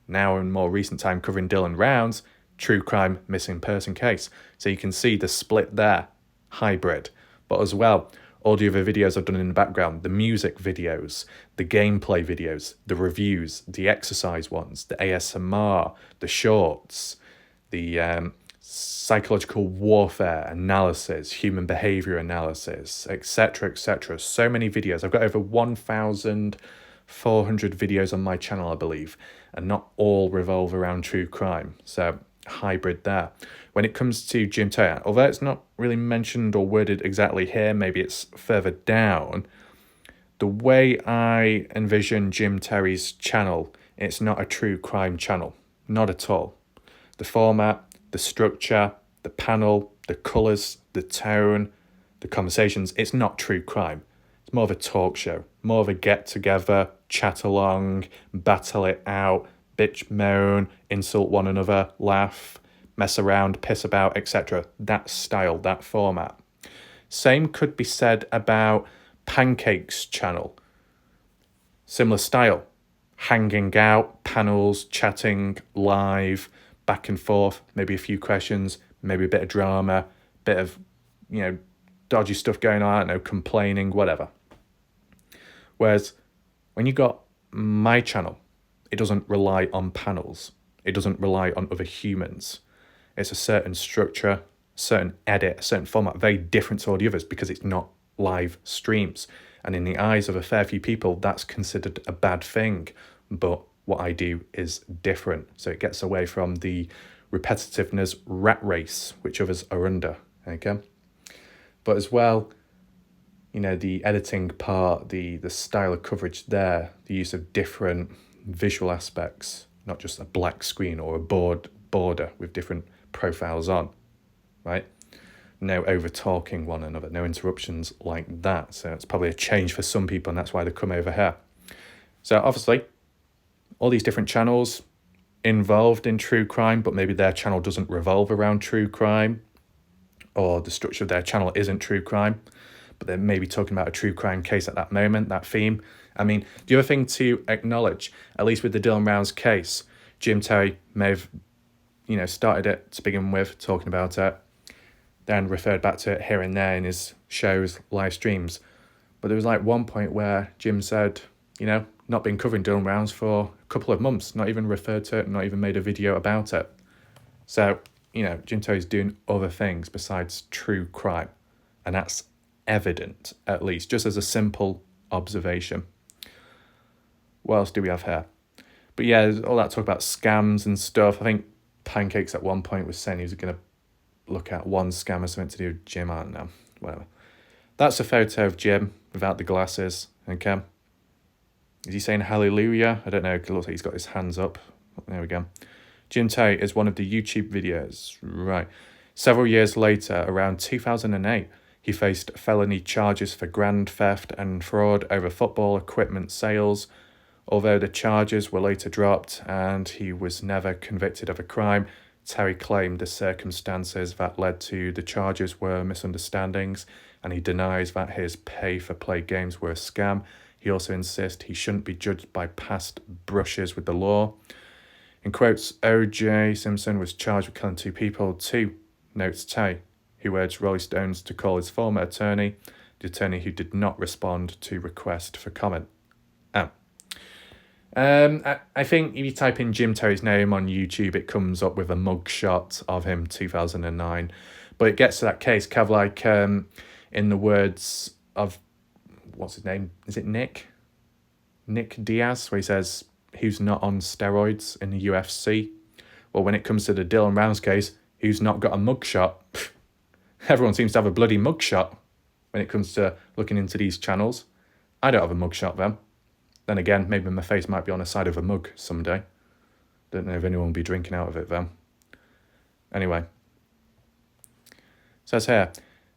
Now in more recent time covering Dylan Rounds, true crime missing person case. So you can see the split there, hybrid. But as well, all the other videos I've done in the background, the music videos, the gameplay videos, the reviews, the exercise ones, the ASMR, the shorts, the psychological warfare analysis, human behavior analysis, etc., etc. So many videos. I've got over 1,400 videos on my channel, I believe, and not all revolve around true crime. So hybrid there. When it comes to Jim Terry, although it's not really mentioned or worded exactly here, maybe it's further down, the way I envision Jim Terry's channel, it's not a true crime channel. Not at all. The format, the structure, the panel, the colours, the tone, the conversations, it's not true crime. It's more of a talk show, more of a get-together, chat along, battle it out, bitch moan, insult one another, laugh, mess around, piss about, etc. That style, that format. Same could be said about Pancake's channel. Similar style. Hanging out, panels, chatting, live, back and forth, maybe a few questions, maybe a bit of drama, bit of, dodgy stuff going on, I don't know, complaining, whatever. Whereas when you got my channel, it doesn't rely on panels. It doesn't rely on other humans. It's a certain structure, certain edit, a certain format, very different to all the others because it's not live streams. And in the eyes of a fair few people, that's considered a bad thing. But what I do is different. So it gets away from the repetitiveness rat race, which others are under. Okay. But as well, the editing part, the style of coverage there, the use of different visual aspects, not just a black screen or a border with different profiles on, right? No over talking one another, no interruptions like that. So it's probably a change for some people, and that's why they come over here. So obviously, all these different channels involved in true crime, but maybe their channel doesn't revolve around true crime, or the structure of their channel isn't true crime, but they're maybe talking about a true crime case at that moment, that theme. I mean, the other thing to acknowledge, at least with the Dylan Rounds case, Jim Terry may have, started it to begin with, talking about it, then referred back to it here and there in his shows, live streams. But there was one point where Jim said, not been covering Dylan Rounds for a couple of months, not even referred to it, not even made a video about it. So, Jim Terry's doing other things besides true crime. And that's evident, at least, just as a simple observation. What else do we have here? But yeah, there's all that talk about scams and stuff. I think Pancakes at one point was saying he was going to look at one scam or something to do with Jim. I don't know, whatever. That's a photo of Jim without the glasses, okay? Is he saying hallelujah? I don't know, it looks like he's got his hands up. There we go. Jim Terry is one of the YouTube videos. Right. Several years later, around 2008, he faced felony charges for grand theft and fraud over football equipment sales. Although the charges were later dropped and he was never convicted of a crime, Terry claimed the circumstances that led to the charges were misunderstandings, and he denies that his pay-for-play games were a scam. He also insists he shouldn't be judged by past brushes with the law. In quotes, O.J. Simpson was charged with killing 2 people too, notes Terry, who urged Rolling Stones to call his former attorney, the attorney who did not respond to request for comment. I think if you type in Jim Terry's name on YouTube, it comes up with a mugshot of him 2009. But it gets to that case, kind of like in the words of, what's his name? Is it Nick? Nick Diaz, where he says, who's not on steroids in the UFC? Well, when it comes to the Dylan Rounds case, who's not got a mugshot? Everyone seems to have a bloody mugshot when it comes to looking into these channels. I don't have a mugshot, then. Then again, maybe my face might be on the side of a mug someday. Don't know if anyone will be drinking out of it then. Anyway. It says here,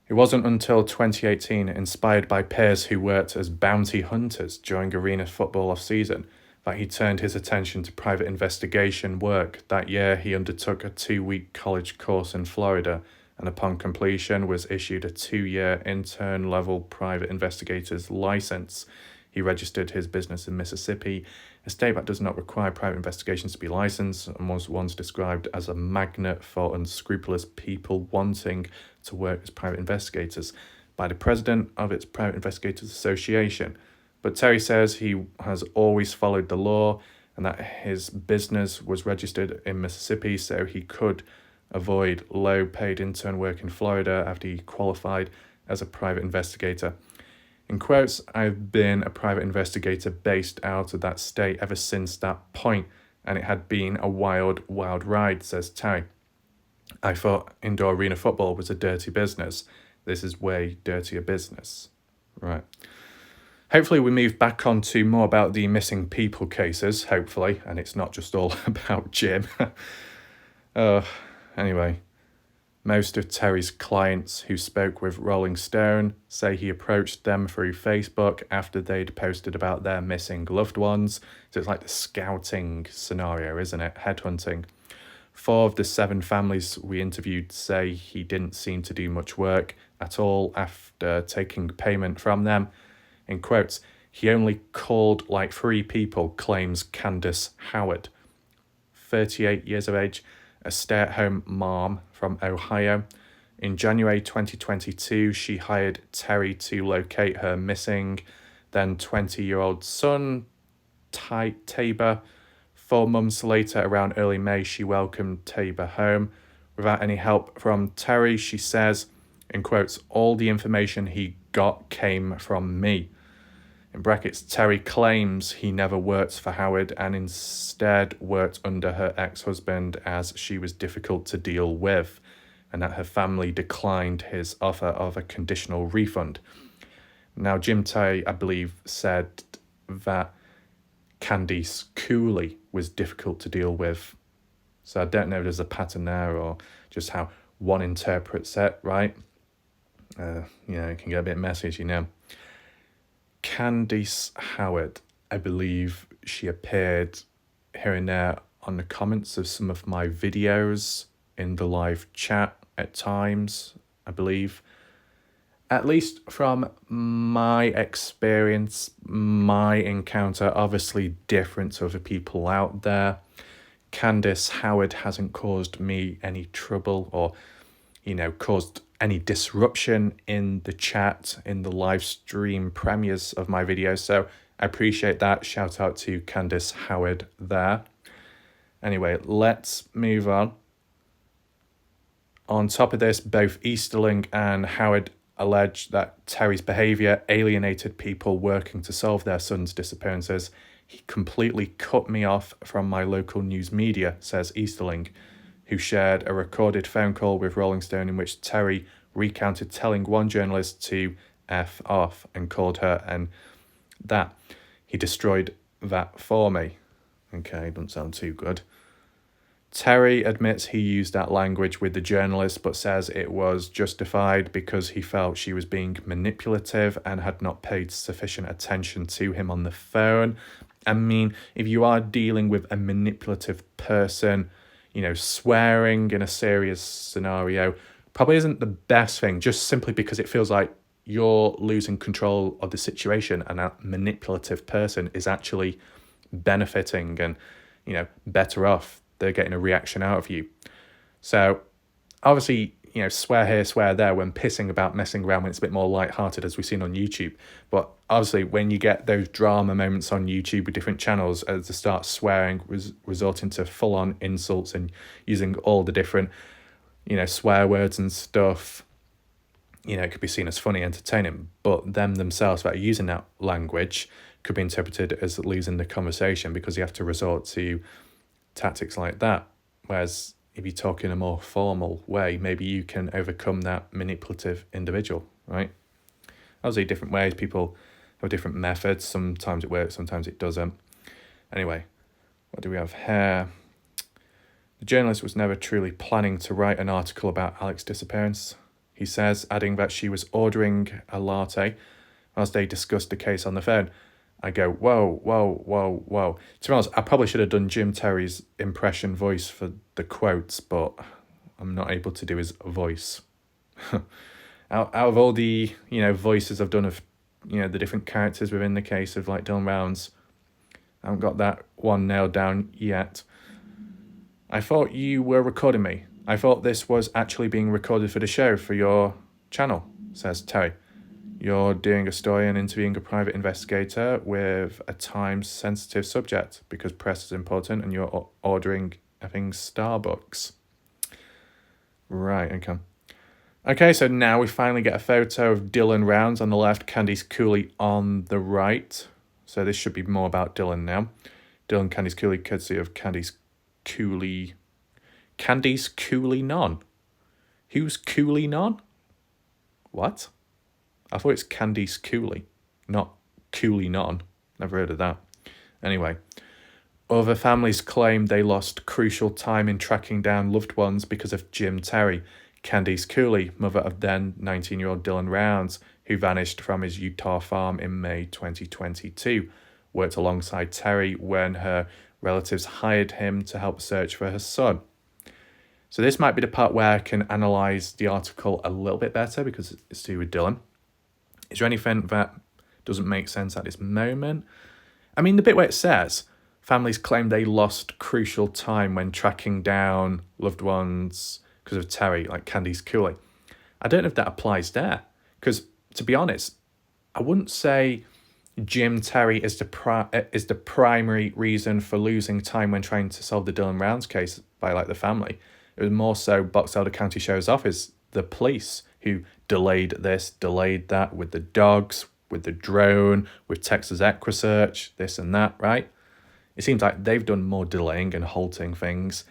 it wasn't until 2018, inspired by peers who worked as bounty hunters during arena football off-season, that he turned his attention to private investigation work. That year, he undertook a 2-week college course in Florida, and upon completion was issued a 2-year intern-level private investigator's license. He registered his business in Mississippi, a state that does not require private investigations to be licensed, and was once described as a magnet for unscrupulous people wanting to work as private investigators by the president of its Private Investigators Association. But Terry says he has always followed the law and that his business was registered in Mississippi so he could avoid low-paid intern work in Florida after he qualified as a private investigator. In quotes, I've been a private investigator based out of that state ever since that point, and it had been a wild, wild ride, says Terry. I thought indoor arena football was a dirty business. This is way dirtier business. Right. Hopefully we move back on to more about the missing people cases, hopefully, and it's not just all about Jim. Anyway. Most of Terry's clients who spoke with Rolling Stone say he approached them through Facebook after they'd posted about their missing loved ones. So it's like the scouting scenario, isn't it? Headhunting. 4 of the 7 families we interviewed say he didn't seem to do much work at all after taking payment from them. In quotes, he only called like 3 people, claims Candace Howard, 38 years of age, a stay-at-home mom from Ohio. In January 2022, she hired Terry to locate her missing then 20-year-old son, Tabor. 4 months later, around early May, she welcomed Tabor home. Without any help from Terry, she says, in quotes, all the information he got came from me. In brackets, Terry claims he never worked for Howard and instead worked under her ex-husband as she was difficult to deal with, and that her family declined his offer of a conditional refund. Now, Jim Terry, I believe, said that Candice Cooley was difficult to deal with. So I don't know if there's a pattern there or just how one interprets it, right? It can get a bit messy, as you know. Candice Howard, I believe she appeared here and there on the comments of some of my videos in the live chat at times, I believe. At least from my experience, my encounter, obviously different to other people out there. Candice Howard hasn't caused me any trouble or, caused any disruption in the chat, in the live stream premieres of my videos. So I appreciate that. Shout out to Candice Howard there. Anyway, let's move on. On top of this, both Easterling and Howard alleged that Terry's behaviour alienated people working to solve their son's disappearances. He completely cut me off from my local news media, says Easterling, who shared a recorded phone call with Rolling Stone in which Terry recounted telling one journalist to F off and called her and that. He destroyed that for me. Okay, doesn't sound too good. Terry admits he used that language with the journalist but says it was justified because he felt she was being manipulative and had not paid sufficient attention to him on the phone. I mean, if you are dealing with a manipulative person, swearing in a serious scenario probably isn't the best thing, just simply because it feels like you're losing control of the situation and that manipulative person is actually benefiting and, better off. They're getting a reaction out of you. So obviously, swear here, swear there when pissing about, messing around, when it's a bit more light-hearted, as we've seen on YouTube. But obviously, when you get those drama moments on YouTube with different channels, as they start swearing, resorting to full-on insults and using all the different, swear words and stuff, it could be seen as funny, entertaining, but them themselves, that are using that language, could be interpreted as losing the conversation because you have to resort to tactics like that. Whereas if you talk in a more formal way, maybe you can overcome that manipulative individual, right? Obviously, different ways. People have different methods. Sometimes it works, sometimes it doesn't. Anyway, what do we have here? The journalist was never truly planning to write an article about Alex's disappearance, he says, adding that she was ordering a latte whilst they discussed the case on the phone. I go, whoa, whoa, whoa, whoa. To be honest, I probably should have done Jim Terry's impression voice for the quotes, but I'm not able to do his voice. out of all the, voices I've done of, the different characters within the case of like Dylan Rounds, I haven't got that one nailed down yet. I thought you were recording me. I thought this was actually being recorded for the show, for your channel, says Terry. You're doing a story and interviewing a private investigator with a time-sensitive subject because press is important and you're ordering effing Starbucks. Right, okay. Okay, so now we finally get a photo of Dylan Rounds on the left, Candice Cooley on the right. So this should be more about Dylan now. Dylan, Candice Cooley, courtesy of Candice Cooley. Candice Cooley None. Who's Cooley None? What? I thought it's Candice Cooley, not Cooley None. Never heard of that. Anyway, other families claim they lost crucial time in tracking down loved ones because of Jim Terry. Candice Cooley, mother of then 19-year-old Dylan Rounds, who vanished from his Utah farm in May 2022, worked alongside Terry when her relatives hired him to help search for her son. So this might be the part where I can analyse the article a little bit better because it's to do with Dylan. Is there anything that doesn't make sense at this moment? I mean, the bit where it says, families claim they lost crucial time when tracking down loved ones because of Terry, like Candice Cooley. I don't know if that applies there. Because, to be honest, I wouldn't say Jim Terry is the primary reason for losing time when trying to solve the Dylan Rounds case by, like, the family. It was more so Box Elder County Sheriff's Office, the police, who delayed this, delayed that with the dogs, with the drone, with Texas Equisearch, this and that, right? It seems like they've done more delaying and halting things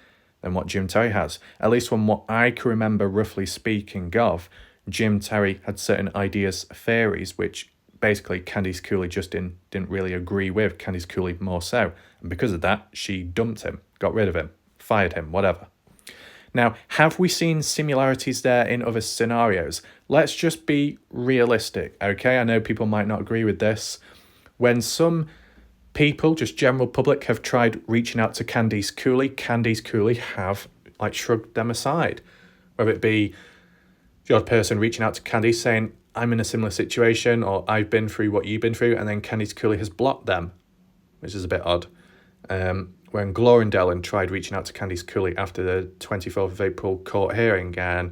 than what Jim Terry has. At least from what I can remember roughly speaking of, Jim Terry had certain ideas, theories, which basically Candice Cooley just didn't really agree with, Candice Cooley more so. And because of that, she dumped him, got rid of him, fired him, whatever. Now, have we seen similarities there in other scenarios? Let's just be realistic, okay? I know people might not agree with this. When some people, just general public, have tried reaching out to Candice Cooley have, like, shrugged them aside. Whether it be the odd person reaching out to Candice saying, I'm in a similar situation, or I've been through what you've been through, and then Candice Cooley has blocked them, which is a bit odd. When Glorindellen tried reaching out to Candice Cooley after the 24th of April court hearing, and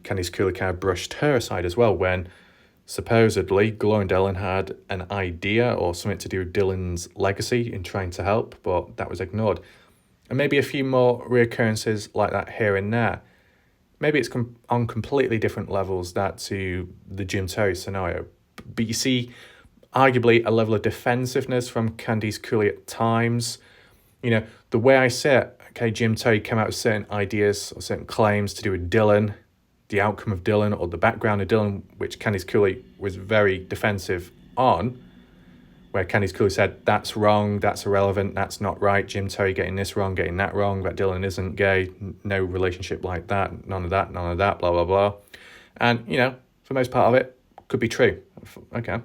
Candice Cooley kind of brushed her aside as well, when supposedly Glorindellen had an idea or something to do with Dylan's legacy in trying to help, but that was ignored. And maybe a few more reoccurrences like that here and there. Maybe it's on completely different levels that to the Jim Terry scenario. But you see, arguably, a level of defensiveness from Candice Cooley at times. The way I see it, okay, Jim Terry came out with certain ideas or certain claims to do with Dylan, the outcome of Dylan or the background of Dylan, which Candice Cooley was very defensive on, where Candice Cooley said, that's wrong, that's irrelevant, that's not right, Jim Terry getting this wrong, getting that wrong, that Dylan isn't gay, no relationship like that, none of that, blah, blah, blah. And, for the most part of it, could be true. Okay.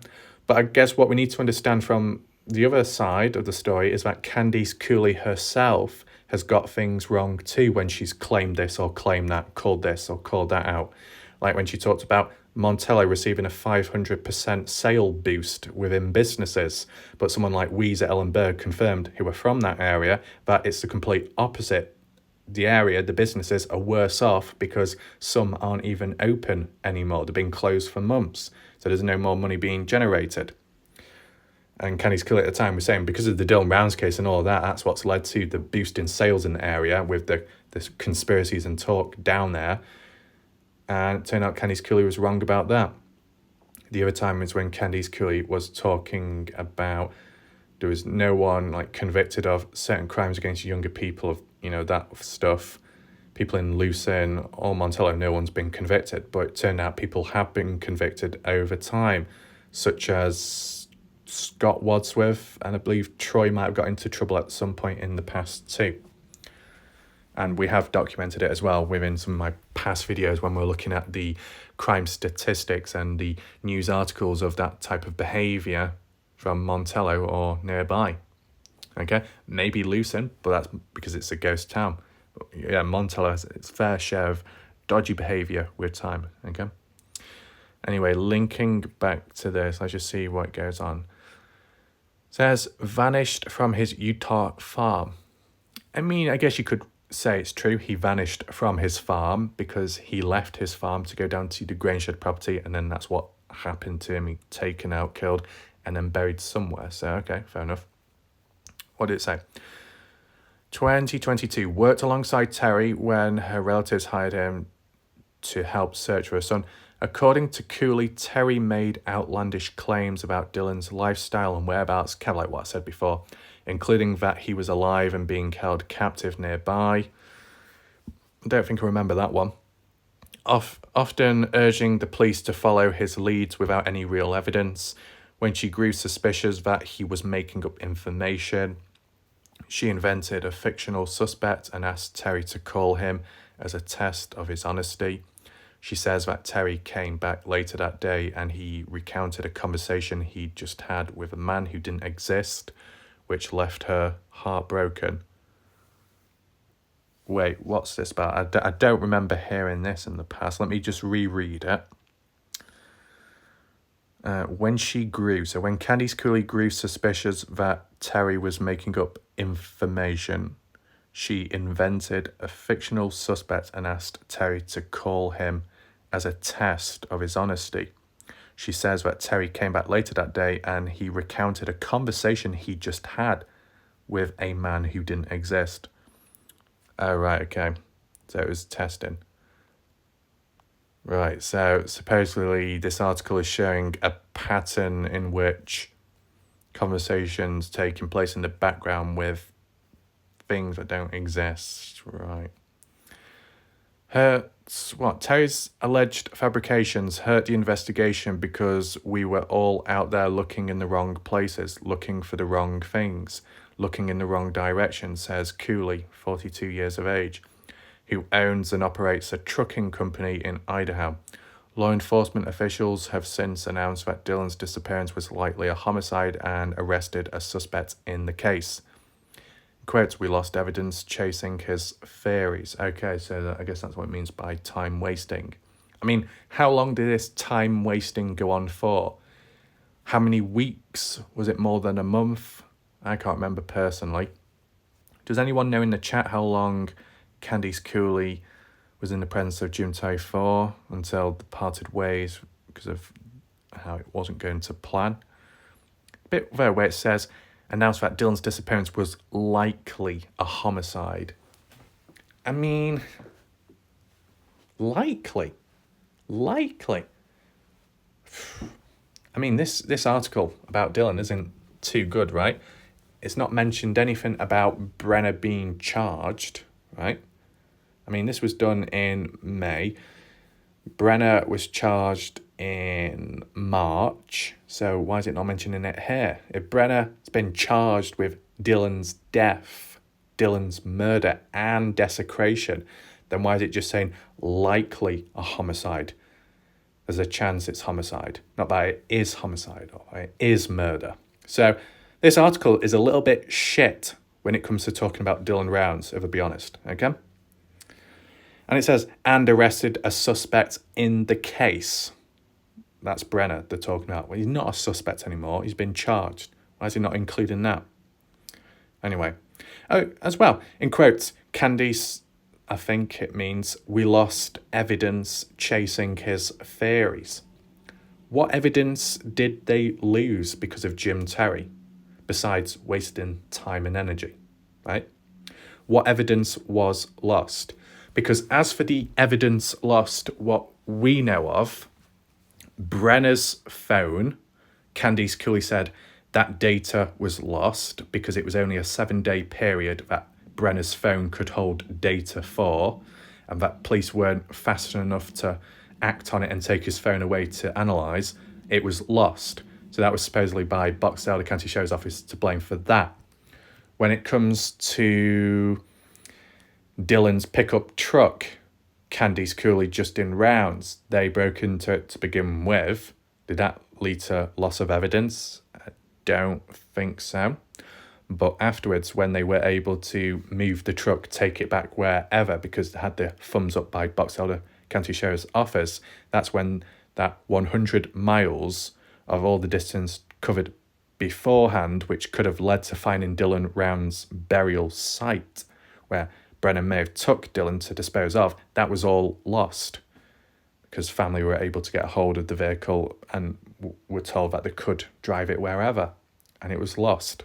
But I guess what we need to understand from the other side of the story is that Candice Cooley herself has got things wrong too when she's claimed this or claimed that, called this or called that out. Like when she talked about Montello receiving a 500% sale boost within businesses, but someone like Weezer Ellenberg confirmed, who were from that area, that it's the complete opposite. the area, the businesses are worse off because some aren't even open anymore. They've been closed for months. So there's no more money being generated. And Kenny's Cooley at the time was saying because of the Dylan Rounds case and all of that, that's what's led to the boost in sales in the area with the conspiracies and talk down there. And it turned out Kenny's Cooley was wrong about that. The other time was when Candice Cooley was talking about there was no one like convicted of certain crimes against younger people, of that stuff. People in Lucerne or Montello, no one's been convicted, but it turned out people have been convicted over time, such as Scott Wadsworth, and I believe Troy might have got into trouble at some point in the past too. And we have documented it as well within some of my past videos when we're looking at the crime statistics and the news articles of that type of behaviour from Montello or nearby. Okay, maybe Lucerne, but that's because it's a ghost town. But yeah, Montello has its fair share of dodgy behaviour with time. Okay. Anyway, linking back to this, let's just see what goes on. It says, vanished from his Utah farm. I mean, I guess you could say it's true. He vanished from his farm because he left his farm to go down to the Grainshed property, and then that's what happened to him. He taken out, killed, and then buried somewhere. So, okay, fair enough. What did it say? 2022, worked alongside Terry when her relatives hired him to help search for her son. According to Cooley, Terry made outlandish claims about Dylan's lifestyle and whereabouts, kind of like what I said before, including that he was alive and being held captive nearby. I don't think I remember that one. Often urging the police to follow his leads without any real evidence. When she grew suspicious that he was making up information, she invented a fictional suspect and asked Terry to call him as a test of his honesty. She says that Terry came back later that day and he recounted a conversation he'd just had with a man who didn't exist, which left her heartbroken. Wait, what's this about? I don't remember hearing this in the past. Let me just reread it. When Candice Cooley grew suspicious that Terry was making up information, she invented a fictional suspect and asked Terry to call him as a test of his honesty. She says that Terry came back later that day and he recounted a conversation he just had with a man who didn't exist. Oh, right, okay. So it was testing. Right, so supposedly this article is showing a pattern in which conversations taking place in the background with things that don't exist. Right. Terry's alleged fabrications hurt the investigation because we were all out there looking in the wrong places, looking for the wrong things, looking in the wrong direction, says Cooley, 42 years of age, who owns and operates a trucking company in Idaho. Law enforcement officials have since announced that Dylan's disappearance was likely a homicide and arrested a suspect in the case. Quote, we lost evidence chasing his theories. Okay, so I guess that's what it means by time wasting. I mean, how long did this time wasting go on for? How many weeks? Was it more than a month? I can't remember personally. Does anyone know in the chat how long Candice Cooley was in the presence of Junto for until they parted ways because of how it wasn't going to plan? A bit there where it says, announced that Dylan's disappearance was likely a homicide. I mean, likely. I mean, this article about Dylan isn't too good, right? It's not mentioned anything about Brenner being charged, right? I mean, this was done in May. Brenner was charged in March, so why is it not mentioning it here? If Brenner has been charged with Dylan's death, Dylan's murder and desecration, then why is it just saying likely a homicide? There's a chance it's homicide, not that it is homicide or it is murder. So this article is a little bit shit when it comes to talking about Dylan Rounds, if I'll be honest, okay? And it says, and arrested a suspect in the case. That's Brenner they're talking about. Well, he's not a suspect anymore. He's been charged. Why is he not including that? Anyway. Oh, as well, in quotes, Candice I think it means we lost evidence chasing his theories. What evidence did they lose because of Jim Terry, besides wasting time and energy, right? What evidence was lost? Because as for the evidence lost, what we know of, Brenner's phone, Candice Cooley said that data was lost because it was only a 7-day period that Brenner's phone could hold data for, and that police weren't fast enough to act on it and take his phone away to analyse. It was lost. So that was supposedly by Box Elder County Sheriff's Office to blame for that. When it comes to Dylan's pickup truck, Candice Cooley just in rounds, they broke into it to begin with. Did that lead to loss of evidence? I don't think so. But afterwards, when they were able to move the truck, take it back wherever, because they had the thumbs up by Box Elder County Sheriff's Office, that's when that 100 miles of all the distance covered beforehand, which could have led to finding Dylan Round's burial site, where Brennan may have took Dylan to dispose of, that was all lost because family were able to get a hold of the vehicle and were told that they could drive it wherever, and it was lost.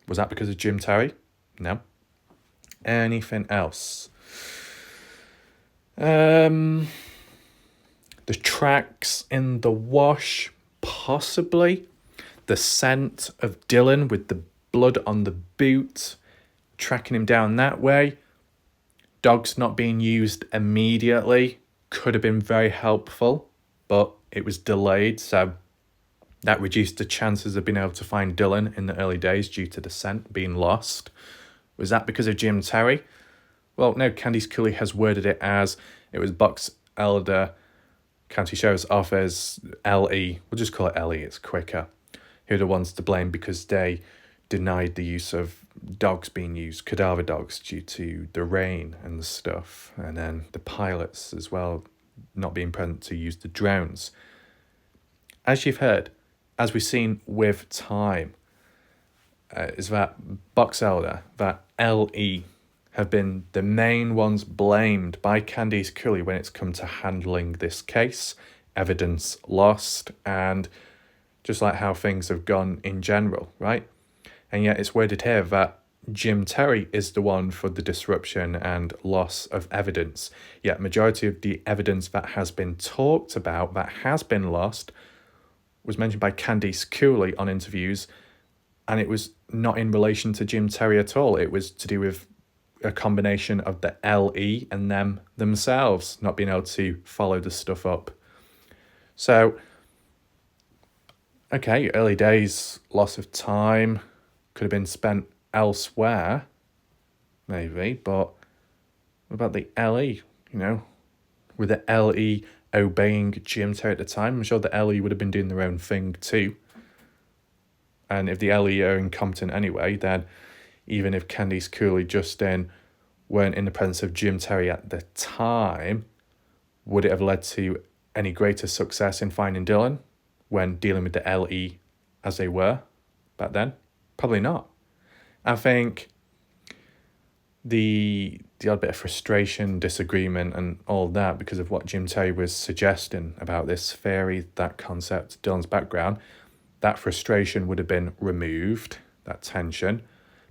Was that because of Jim Terry? No. Anything else? The tracks in the wash, possibly. The scent of Dylan with the blood on the boot, tracking him down that way. Dogs not being used immediately could have been very helpful, but it was delayed, so that reduced the chances of being able to find Dylan in the early days due to the scent being lost. Was that because of Jim Terry? Well, no, Candice Cooley has worded it as it was Box Elder County Sheriff's Office, LE, we'll just call it LE, it's quicker, who are the ones to blame because they denied the use of dogs being used, cadaver dogs, due to the rain and the stuff, and then the pilots as well not being present to use the drones. As you've heard, as we've seen with time, is that Box Elder, that LE, have been the main ones blamed by Candice Cooley when it's come to handling this case, evidence lost, and just like how things have gone in general, right? And yet it's worded here that Jim Terry is the one for the disruption and loss of evidence. Yet majority of the evidence that has been talked about, that has been lost, was mentioned by Candice Cooley on interviews, and it was not in relation to Jim Terry at all. It was to do with a combination of the LE and them themselves not being able to follow the stuff up. So, okay, early days, loss of time, could have been spent elsewhere, maybe, but what about the LE, with the LE obeying Jim Terry at the time? I'm sure the LE would have been doing their own thing too. And if the LE are incompetent anyway, then even if Candice Cooley Justin weren't in the presence of Jim Terry at the time, would it have led to any greater success in finding Dylan when dealing with the LE as they were back then? Probably not. I think the odd bit of frustration, disagreement and all that because of what Jim Terry was suggesting about this theory, that concept, Dylan's background, that frustration would have been removed, that tension.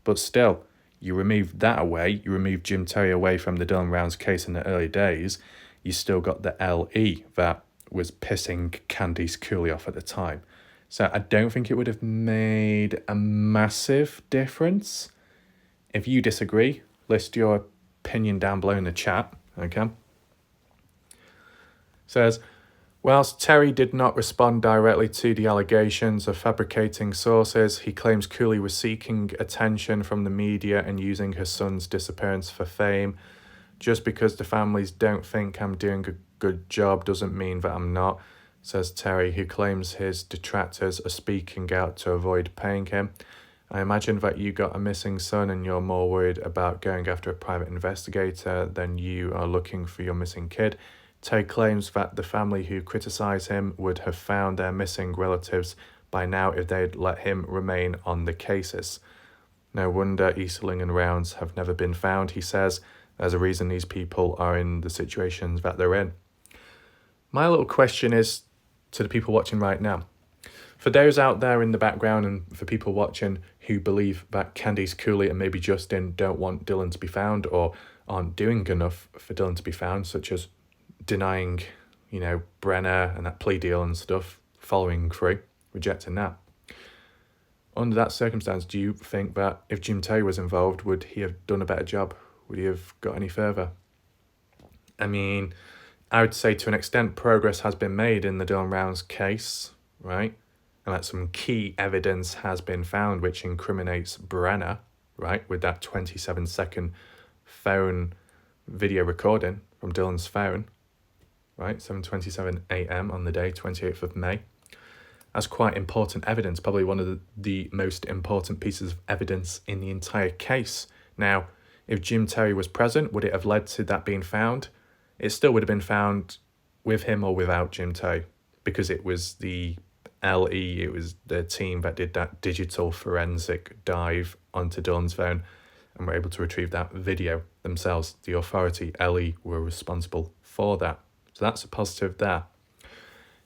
But still, you remove that away, you remove Jim Terry away from the Dylan Rounds case in the early days, you still got the LE that was pissing Candice Cooley off at the time. So I don't think it would have made a massive difference. If you disagree, list your opinion down below in the chat, okay? Says, whilst Terry did not respond directly to the allegations of fabricating sources, he claims Cooley was seeking attention from the media and using her son's disappearance for fame. Just because the families don't think I'm doing a good job doesn't mean that I'm not, says Terry, who claims his detractors are speaking out to avoid paying him. I imagine that you got a missing son and you're more worried about going after a private investigator than you are looking for your missing kid. Terry claims that the family who criticise him would have found their missing relatives by now if they'd let him remain on the cases. No wonder Easterling and Rounds have never been found, he says. There's a reason these people are in the situations that they're in. My little question is to the people watching right now. For those out there in the background and for people watching who believe that Candice Cooley and maybe Justin don't want Dylan to be found or aren't doing enough for Dylan to be found, such as denying, Brenner and that plea deal and stuff, following through, rejecting that. Under that circumstance, do you think that if Jim Terry was involved, would he have done a better job? Would he have got any further? I mean, I would say to an extent progress has been made in the Dylan Rounds case, right? And that some key evidence has been found which incriminates Brenner, right? With that 27-second phone video recording from Dylan's phone, right? 7:27 a.m. on the day, 28th of May. That's quite important evidence, probably one of the most important pieces of evidence in the entire case. Now, if Jim Terry was present, would it have led to that being found? It still would have been found with him or without Jim Terry, because it was the LE, it was the team that did that digital forensic dive onto Dylan's phone and were able to retrieve that video themselves. The authority, LE, were responsible for that. So that's a positive there.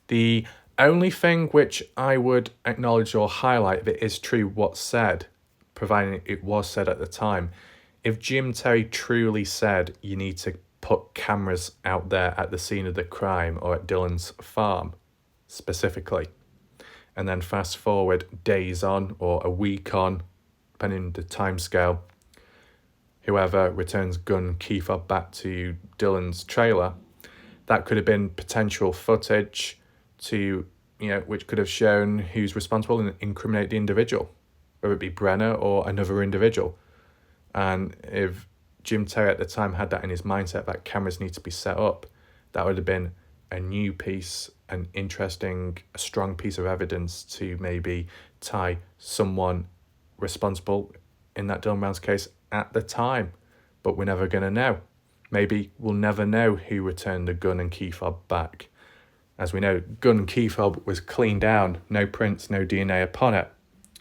The only thing which I would acknowledge or highlight, if it is true what's said, providing it was said at the time, if Jim Terry truly said you need to put cameras out there at the scene of the crime or at Dylan's farm specifically, and then fast forward days on or a week on, depending on the time scale, whoever returns gun key fob back to Dylan's trailer, that could have been potential footage to, which could have shown who's responsible and incriminate the individual, whether it be Brenner or another individual. And if Jim Terry at the time had that in his mindset that cameras need to be set up, that would have been a new piece, an interesting, a strong piece of evidence to maybe tie someone responsible in that Dylan Rounds case at the time. But we're never going to know. Maybe we'll never know who returned the gun and key fob back. As we know, gun and key fob was cleaned down, no prints, no DNA upon it,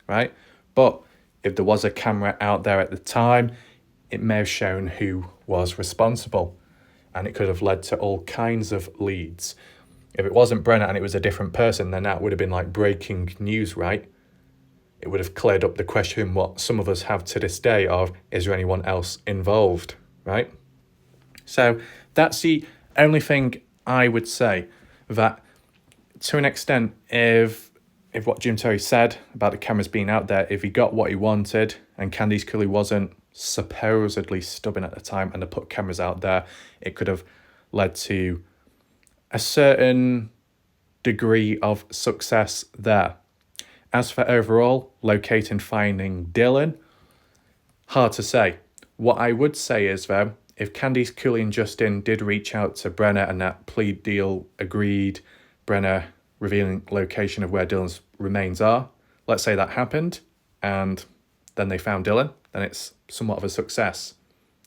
right? But if there was a camera out there at the time, it may have shown who was responsible, and it could have led to all kinds of leads. If it wasn't Brenner and it was a different person, then that would have been like breaking news, right? It would have cleared up the question what some of us have to this day of, is there anyone else involved, right? So that's the only thing I would say, that to an extent, if what Jim Terry said about the cameras being out there, if he got what he wanted and Candice Cooley wasn't supposedly stubborn at the time and to put cameras out there, it could have led to a certain degree of success there. As for overall locating, finding Dylan, hard to say. What I would say is, though, if Candice Cooley and Justin did reach out to Brenner and that plea deal agreed, Brenner revealing location of where Dylan's remains are, let's say that happened and then they found Dylan, then it's somewhat of a success.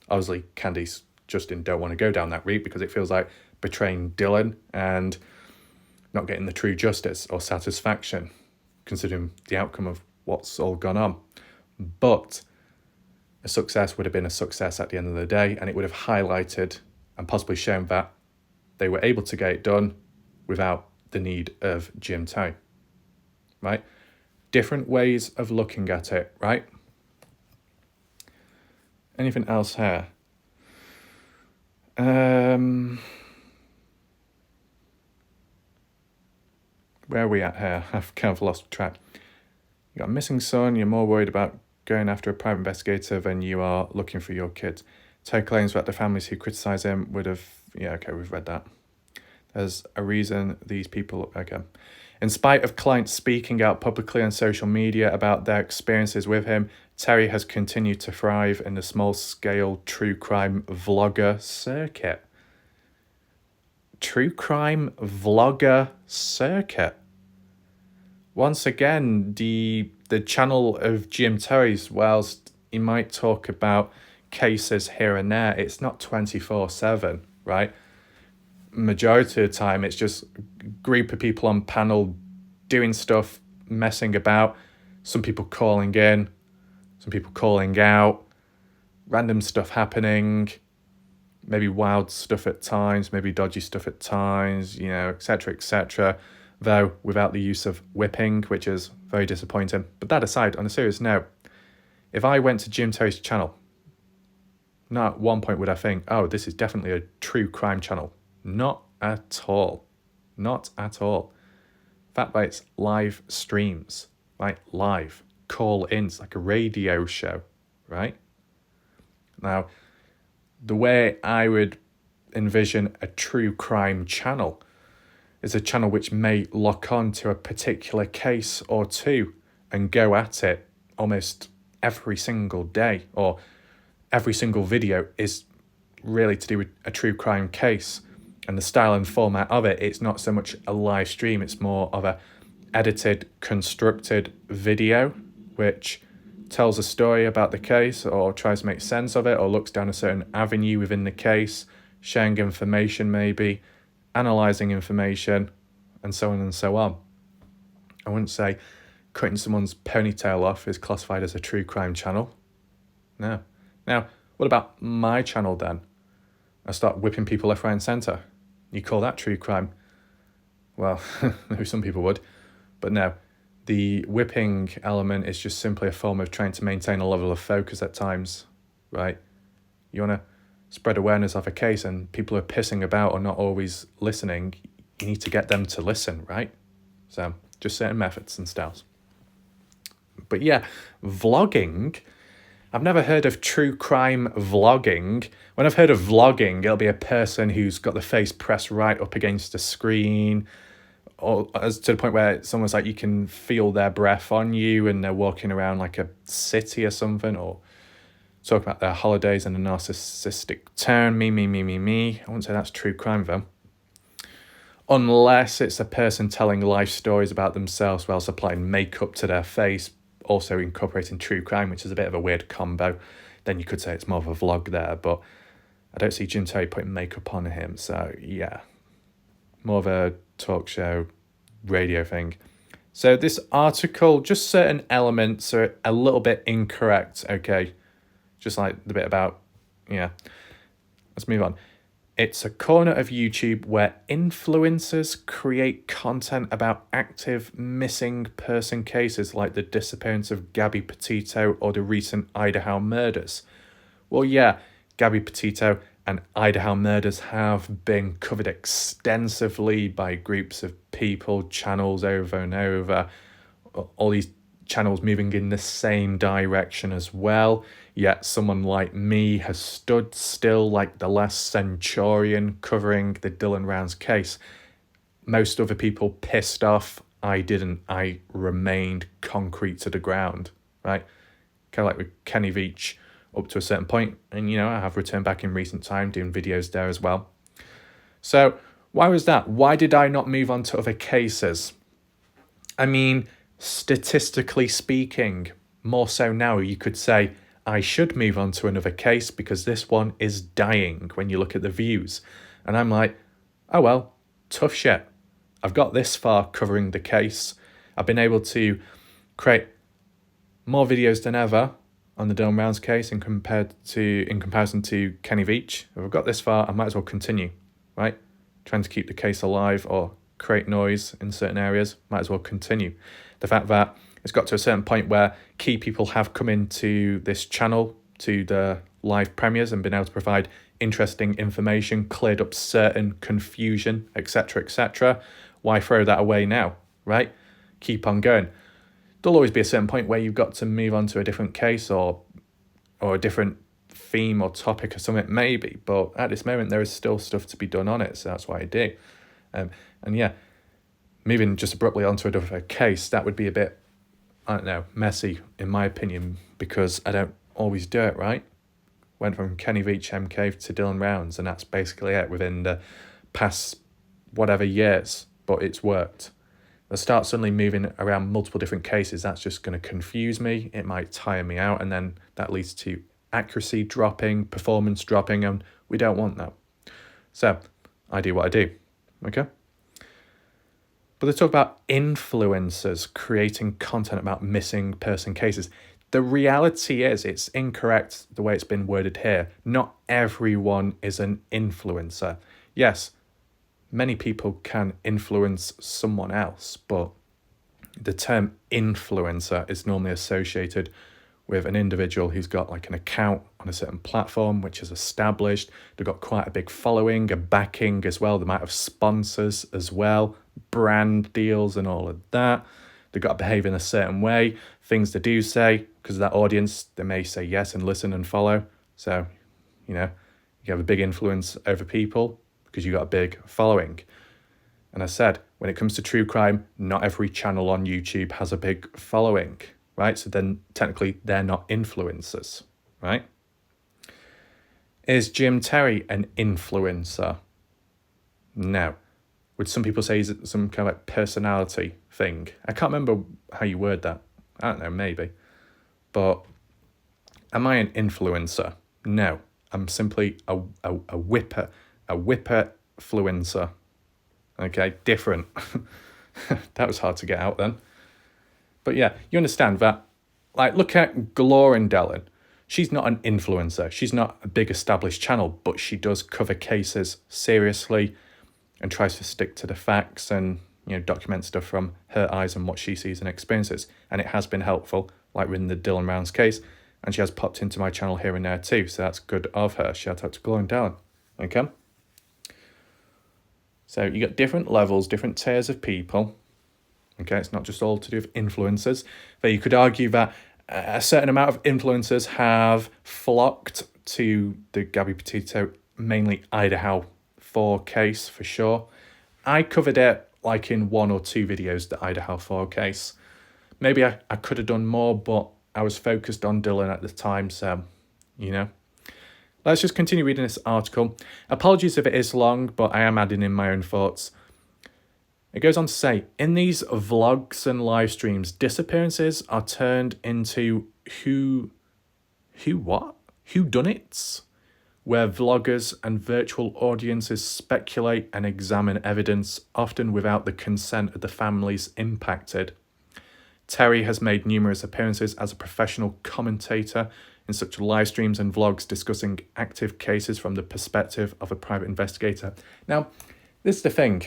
Obviously, Candice, Justin don't want to go down that route because it feels like betraying Dylan and not getting the true justice or satisfaction, considering the outcome of what's all gone on. But a success would have been a success at the end of the day, and it would have highlighted and possibly shown that they were able to get it done without the need of Jim Terry, right? Different ways of looking at it, right? Anything else here? Where are we at here? I've kind of lost track. You got a missing son, you're more worried about going after a private investigator than you are looking for your kids. Terry claims that the families who criticise him would have... Yeah, okay, we've read that. There's a reason these people... Okay. In spite of clients speaking out publicly on social media about their experiences with him, Terry has continued to thrive in the small-scale true crime vlogger circuit. True crime vlogger circuit. Once again, the channel of Jim Terry's, whilst he might talk about cases here and there, it's not 24/7, right? Majority of the time, it's just a group of people on panel doing stuff, messing about, some people calling in, some people calling out, random stuff happening, maybe wild stuff at times, maybe dodgy stuff at times, you know, etc., etc., though without the use of whipping, which is very disappointing. But that aside, on a serious note, if I went to Jim Terry's channel, not at one point would I think, oh, this is definitely a true crime channel. Not at all. Not at all. In fact, by its live streams, right? Live call-ins, like a radio show, right? Now, the way I would envision a true crime channel is a channel which may lock on to a particular case or two and go at it almost every single day, or every single video is really to do with a true crime case. And the style and format of it, it's not so much a live stream, it's more of a edited, constructed video which tells a story about the case or tries to make sense of it or looks down a certain avenue within the case, sharing information maybe, analysing information, and so on and so on. I wouldn't say cutting someone's ponytail off is classified as a true crime channel. No. Now, what about my channel then? I start whipping people left, right and centre. You call that true crime? Well, maybe some people would, but no. The whipping element is just simply a form of trying to maintain a level of focus at times, right? You want to spread awareness of a case and people are pissing about or not always listening, you need to get them to listen, right? So just certain methods and styles. But yeah, vlogging, I've never heard of true crime vlogging. When I've heard of vlogging, it'll be a person who's got the face pressed right up against a screen, or as to the point where someone's like, you can feel their breath on you and they're walking around like a city or something, or talk about their holidays in a narcissistic tone. Me. I wouldn't say that's true crime though. Unless it's a person telling life stories about themselves whilst applying makeup to their face, also incorporating true crime, which is a bit of a weird combo. Then you could say it's more of a vlog there, but I don't see Jim Terry putting makeup on him, so yeah. More of a talk show, radio thing. So this article, just certain elements are a little bit incorrect, okay? Just like the bit about, yeah. Let's move on. It's a corner of YouTube where influencers create content about active missing person cases like the disappearance of Gabby Petito or the recent Idaho murders. Well, yeah, Gabby Petito and Idaho murders have been covered extensively by groups of people, channels over and over. All these channels moving in the same direction as well. Yet someone like me has stood still like the last centurion covering the Dylan Rounds case. Most other people pissed off. I didn't. I remained concrete to the ground, right? Kind of like with Kenny Veach up to a certain point. And, you know, I have returned back in recent time doing videos there as well. So why was that? Why did I not move on to other cases? I mean, statistically speaking, more so now, you could say I should move on to another case because this one is dying when you look at the views. And I'm like, oh well, tough shit. I've got this far covering the case. I've been able to create more videos than ever on the Dylan Rounds case in comparison to Kenny Veach. If I've got this far, I might as well continue, right? Trying to keep the case alive or create noise in certain areas, might as well continue. The fact that it's got to a certain point where key people have come into this channel to the live premieres and been able to provide interesting information, cleared up certain confusion, etc., etc. Why throw that away now, right? Keep on going. There'll always be a certain point where you've got to move on to a different case or a different theme or topic or something, maybe. But at this moment, there is still stuff to be done on it, so that's why I do. And yeah, moving just abruptly onto another case, that would be a bit, I don't know, messy, in my opinion, because I don't always do it, right? Went from Kenny Veach MK to Dylan Rounds, and that's basically it within the past whatever years, but it's worked. I start suddenly moving around multiple different cases, that's just going to confuse me. It might tire me out, and then that leads to accuracy dropping, performance dropping, and we don't want that. So I do what I do, okay? But they talk about influencers creating content about missing person cases. The reality is, it's incorrect the way it's been worded here. Not everyone is an influencer. Yes, many people can influence someone else, but the term influencer is normally associated with an individual who's got like an account on a certain platform which is established. They've got quite a big following, a backing as well. They might have sponsors as well, brand deals and all of that. They've got to behave in a certain way. Things they do say, because of that audience, they may say yes and listen and follow. So, you have a big influence over people because you've got a big following. And I said, when it comes to true crime, not every channel on YouTube has a big following, right? So then technically they're not influencers, right? Is Jim Terry an influencer? No. Would some people say he's some kind of like personality thing? I can't remember how you word that. I don't know, maybe. But am I an influencer? No. I'm simply a whipper fluencer. Okay, different. That was hard to get out then. But yeah, you understand that. Like, look at Gloria Dellen. She's not an influencer. She's not a big established channel, but she does cover cases seriously and tries to stick to the facts and, document stuff from her eyes and what she sees and experiences. And it has been helpful, like in the Dylan Rounds case. And she has popped into my channel here and there too, so that's good of her. Shout out to Gloria Dellen. Okay? So you got different levels, different tiers of people. Okay, it's not just all to do with influencers. But you could argue that a certain amount of influencers have flocked to the Gabby Petito, mainly Idaho 4 case for sure. I covered it like in 1 or 2 videos, the Idaho 4 case. Maybe I could have done more, but I was focused on Dylan at the time, so, Let's just continue reading this article. Apologies if it is long, but I am adding in my own thoughts. It goes on to say, in these vlogs and live streams, disappearances are turned into whodunits, where vloggers and virtual audiences speculate and examine evidence, often without the consent of the families impacted. Terry has made numerous appearances as a professional commentator in such live streams and vlogs discussing active cases from the perspective of a private investigator. Now, this is the thing.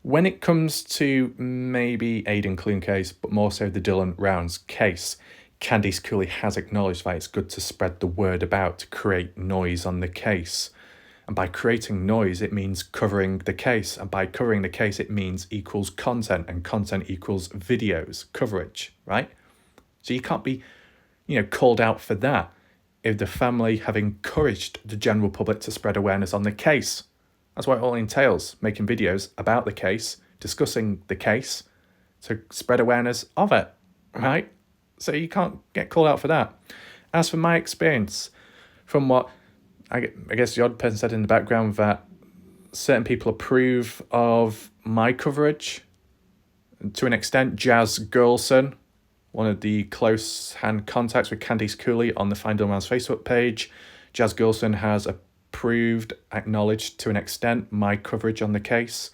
When it comes to maybe Aidan Clune case, but more so the Dylan Rounds case, Candice Cooley has acknowledged that it's good to spread the word about to create noise on the case. And by creating noise, it means covering the case. And by covering the case, it means equals content, and content equals videos, coverage, right? So you can't be, called out for that if the family have encouraged the general public to spread awareness on the case. That's what it all entails, making videos about the case, discussing the case, to spread awareness of it, right? So you can't get called out for that. As for my experience, from what I guess the odd person said in the background, that certain people approve of my coverage to an extent. Jazz Girlson, one of the close-hand contacts with Candice Cooley on the Find Dylan Rounds Facebook page, Jazz Girlson has approved, acknowledged to an extent my coverage on the case.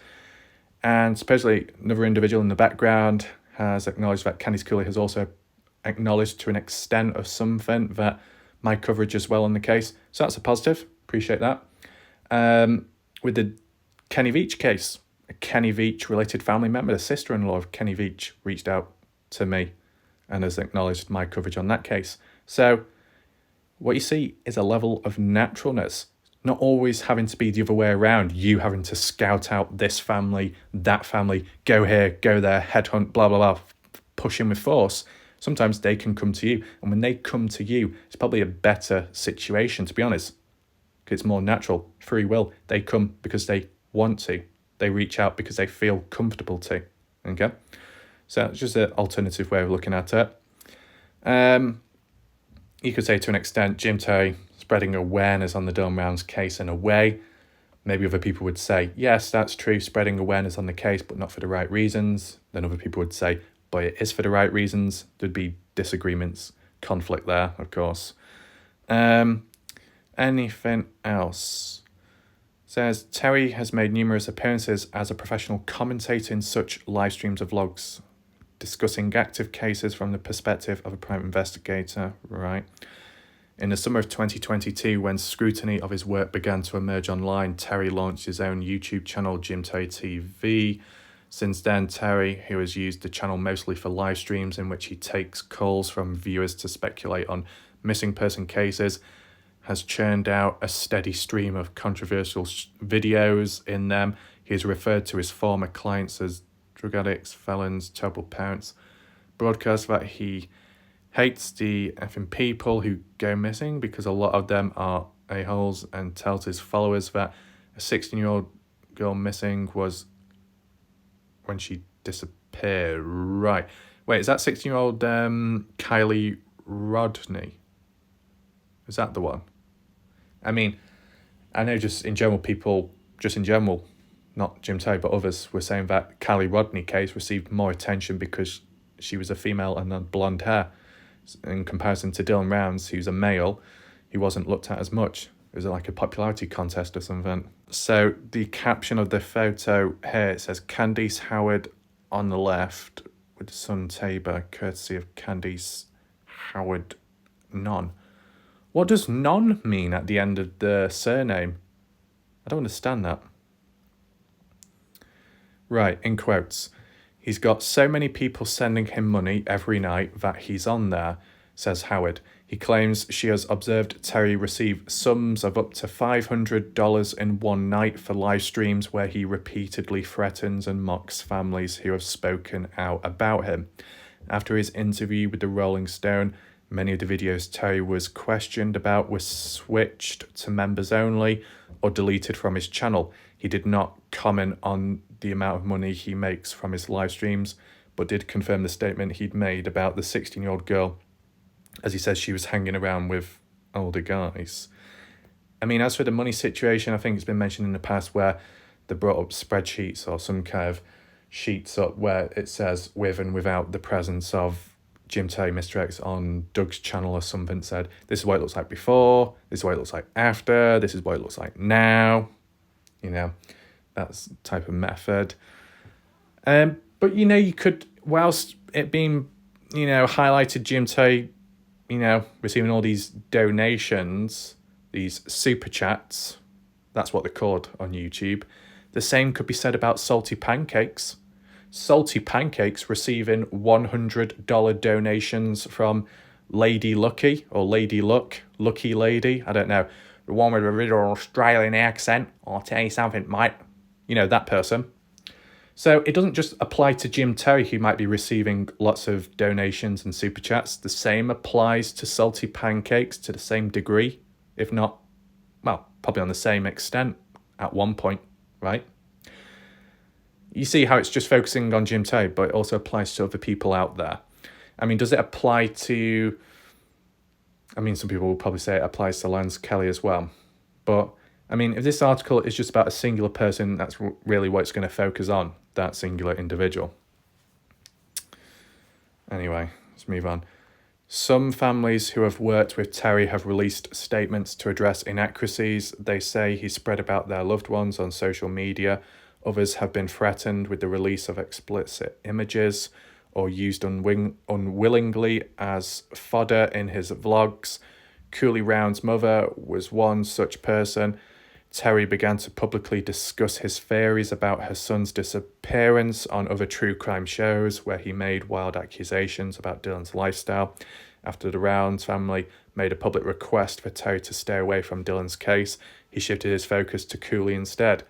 And supposedly another individual in the background has acknowledged that Candice Cooley has also acknowledged to an extent of something that my coverage as well on the case. So that's a positive. Appreciate that. With the Kenny Veach case, a Kenny Veach related family member, the sister-in-law of Kenny Veach, reached out to me and has acknowledged my coverage on that case. So what you see is a level of naturalness, not always having to be the other way around, you having to scout out this family, that family, go here, go there, headhunt, blah, blah, blah, push in with force. Sometimes they can come to you. And when they come to you, it's probably a better situation, to be honest, because it's more natural, free will. They come because they want to. They reach out because they feel comfortable to. Okay? So it's just an alternative way of looking at it. You could say to an extent, Jim Terry spreading awareness on the Dylan Rounds case in a way. Maybe other people would say, yes, that's true, spreading awareness on the case, but not for the right reasons. Then other people would say, but it is for the right reasons. There'd be disagreements, conflict there, of course. Anything else? Says, Terry has made numerous appearances as a professional commentator in such live streams of vlogs. discussing active cases from the perspective of a private investigator, right? In the summer of 2022, when scrutiny of his work began to emerge online, Terry launched his own YouTube channel, Jim Terry TV. Since then, Terry, who has used the channel mostly for live streams in which he takes calls from viewers to speculate on missing person cases, has churned out a steady stream of controversial videos. In them, he has referred to his former clients as drug addicts, felons, terrible parents, broadcast that he hates the effing people who go missing because a lot of them are a-holes, and tells his followers that a 16-year-old girl missing was when she disappeared. Right. Wait, is that 16-year-old Kylie Rodney? Is that the one? I mean, I know just in general, not Jim Terry, but others were saying that Kylie Rodney case received more attention because she was a female and had blonde hair. In comparison to Dylan Rounds, who's a male, he wasn't looked at as much. It was like a popularity contest or something. So the caption of the photo here, it says Candice Howard on the left with the son Tabor, courtesy of Candice Howard Non. What does non mean at the end of the surname? I don't understand that. Right, in quotes. He's got so many people sending him money every night that he's on there, says Howard. He claims she has observed Terry receive sums of up to $500 in one night for live streams where he repeatedly threatens and mocks families who have spoken out about him. After his interview with the Rolling Stone, many of the videos Terry was questioned about were switched to members only or deleted from his channel. He did not comment on the amount of money he makes from his live streams, but did confirm the statement he'd made about the 16-year-old girl, as he says she was hanging around with older guys. I mean, as for the money situation, I think it's been mentioned in the past where they brought up spreadsheets or some kind of sheets up where it says with and without the presence of Jim Terry Mr. X on Doug's channel or something, said this is what it looks like before, this is what it looks like after, this is what it looks like now. You know, that's the type of method. But, you know, you could, whilst it being, you know, highlighted Jim Terry, you know, receiving all these donations, these super chats, that's what they're called on YouTube. The same could be said about Salty Pancakes. Salty Pancakes receiving $100 donations from Lady Lucky or Lady Luck, Lucky Lady, I don't know. The one with a real Australian accent. I'll tell you something, mate. You know, that person. So it doesn't just apply to Jim Terry, who might be receiving lots of donations and super chats. The same applies to Salty Pancakes to the same degree, if not, well, probably on the same extent at one point, right? You see how it's just focusing on Jim Terry, but it also applies to other people out there. I mean, does it apply to... I mean, some people will probably say it applies to Lance Kelly as well. But, I mean, if this article is just about a singular person, that's really what it's going to focus on, that singular individual. Anyway, let's move on. Some families who have worked with Terry have released statements to address inaccuracies. They say he spread about their loved ones on social media. Others have been threatened with the release of explicit images or used unwillingly as fodder in his vlogs. Cooley Round's mother was one such person. Terry began to publicly discuss his theories about her son's disappearance on other true crime shows where he made wild accusations about Dylan's lifestyle. After the Rounds family made a public request for Terry to stay away from Dylan's case, he shifted his focus to Cooley instead.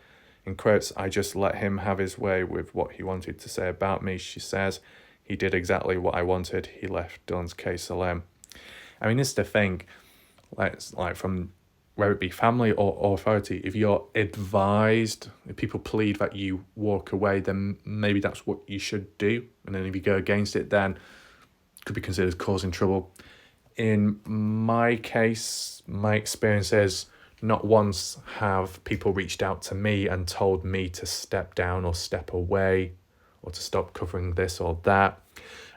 In quotes, I just let him have his way with what he wanted to say about me, she says. He did exactly what I wanted. He left Dylan's case alone. I mean, this is the thing, like from whether it be family or authority, if you're advised, if people plead that you walk away, then maybe that's what you should do. And then if you go against it, then it could be considered causing trouble. In my case, my experience is not once have people reached out to me and told me to step down or step away or to stop covering this or that.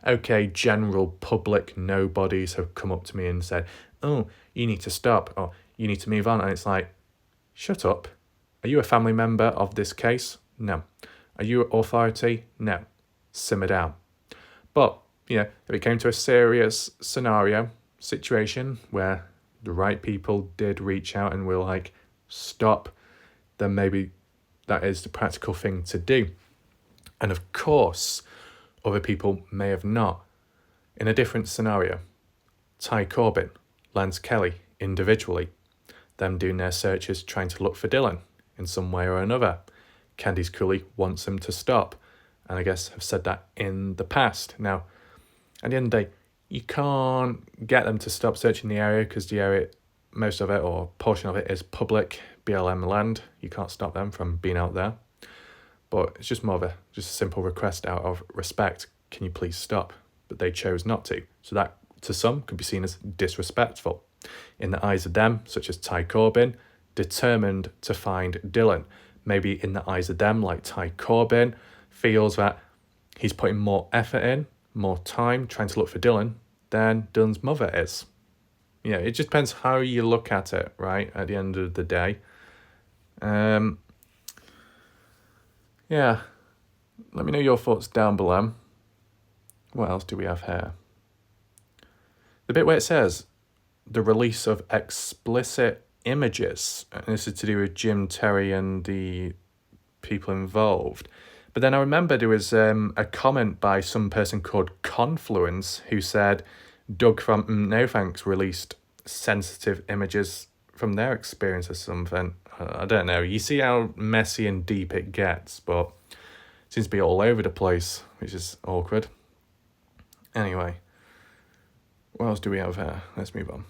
Okay, general public nobodies have come up to me and said, oh, you need to stop, or you need to move on. And it's like, shut up. Are you a family member of this case? No. Are you authority? No. Simmer down. But, if it came to a serious situation where the right people did reach out and were like, stop, then maybe that is the practical thing to do. And of course, other people may have not. In a different scenario, Ty Corbyn, Lance Kelly, individually, them doing their searches trying to look for Dylan in some way or another. Candice Cooley wants them to stop, and I guess have said that in the past. Now, at the end of the day, you can't get them to stop searching the area because the area, most of it or portion of it, is public BLM land. You can't stop them from being out there. But it's just more of a simple request out of respect. Can you please stop? But they chose not to. So that, to some, could be seen as disrespectful. In the eyes of them, such as Ty Corbyn, determined to find Dylan. Maybe in the eyes of them, like Ty Corbyn, feels that he's putting more effort in, more time trying to look for Dylan than Dylan's mother is. It just depends how you look at it, right, at the end of the day. Let me know your thoughts down below. What else do we have here? The bit where it says the release of explicit images, and this is to do with Jim, Terry and the people involved. But then I remember there was a comment by some person called Confluence who said Doug from No Thanks released sensitive images from their experience or something. I don't know. You see how messy and deep it gets, but it seems to be all over the place, which is awkward. Anyway, what else do we have here? Let's move on.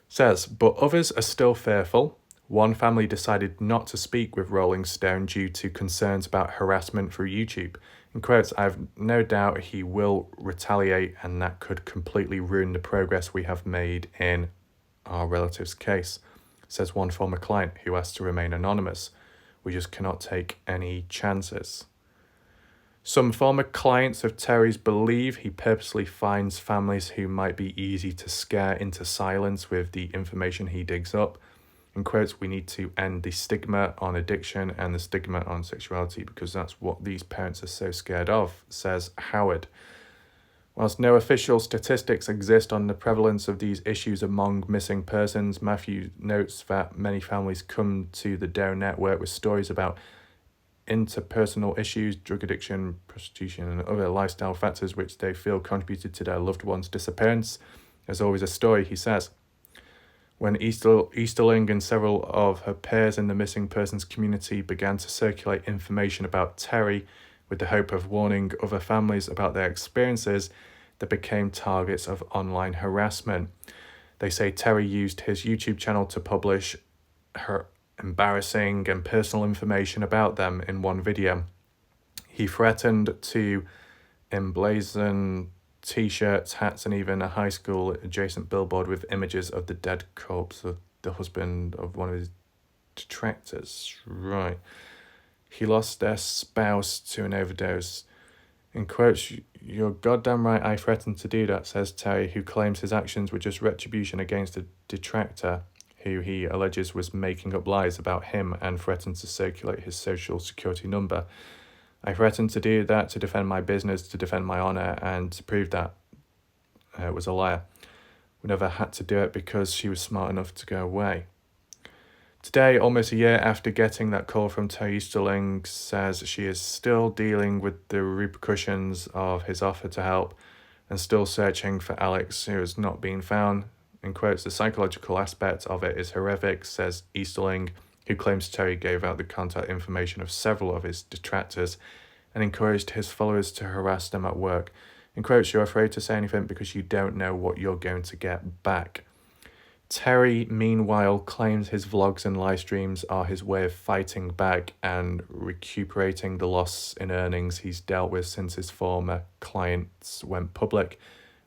Says, but others are still fearful. One family decided not to speak with Rolling Stone due to concerns about harassment through YouTube. In quotes, I have no doubt he will retaliate and that could completely ruin the progress we have made in our relative's case, says one former client who asked to remain anonymous. We just cannot take any chances. Some former clients of Terry's believe he purposely finds families who might be easy to scare into silence with the information he digs up. In quotes, we need to end the stigma on addiction and the stigma on sexuality because that's what these parents are so scared of, says Howard. Whilst no official statistics exist on the prevalence of these issues among missing persons, Matthew notes that many families come to the Doe Network with stories about interpersonal issues, drug addiction, prostitution, and other lifestyle factors which they feel contributed to their loved one's disappearance. There's always a story, he says. When Easterling and several of her peers in the missing persons community began to circulate information about Terry with the hope of warning other families about their experiences, they became targets of online harassment. They say Terry used his YouTube channel to publish her embarrassing and personal information about them in one video. He threatened to emblazon T-shirts, hats, and even a high school adjacent billboard with images of the dead corpse of the husband of one of his detractors. Right. He lost their spouse to an overdose. In quotes, you're goddamn right I threatened to do that, says Terry, who claims his actions were just retribution against a detractor who he alleges was making up lies about him and threatened to circulate his social security number. I threatened to do that to defend my business, to defend my honour, and to prove that it was a liar. We never had to do it because she was smart enough to go away. Today, almost a year after getting that call from Terry Easterling, says she is still dealing with the repercussions of his offer to help and still searching for Alex, who has not been found. In quotes, the psychological aspect of it is horrific, says Easterling, who claims Terry gave out the contact information of several of his detractors and encouraged his followers to harass them at work. In quotes, you're afraid to say anything because you don't know what you're going to get back. Terry, meanwhile, claims his vlogs and live streams are his way of fighting back and recuperating the loss in earnings he's dealt with since his former clients went public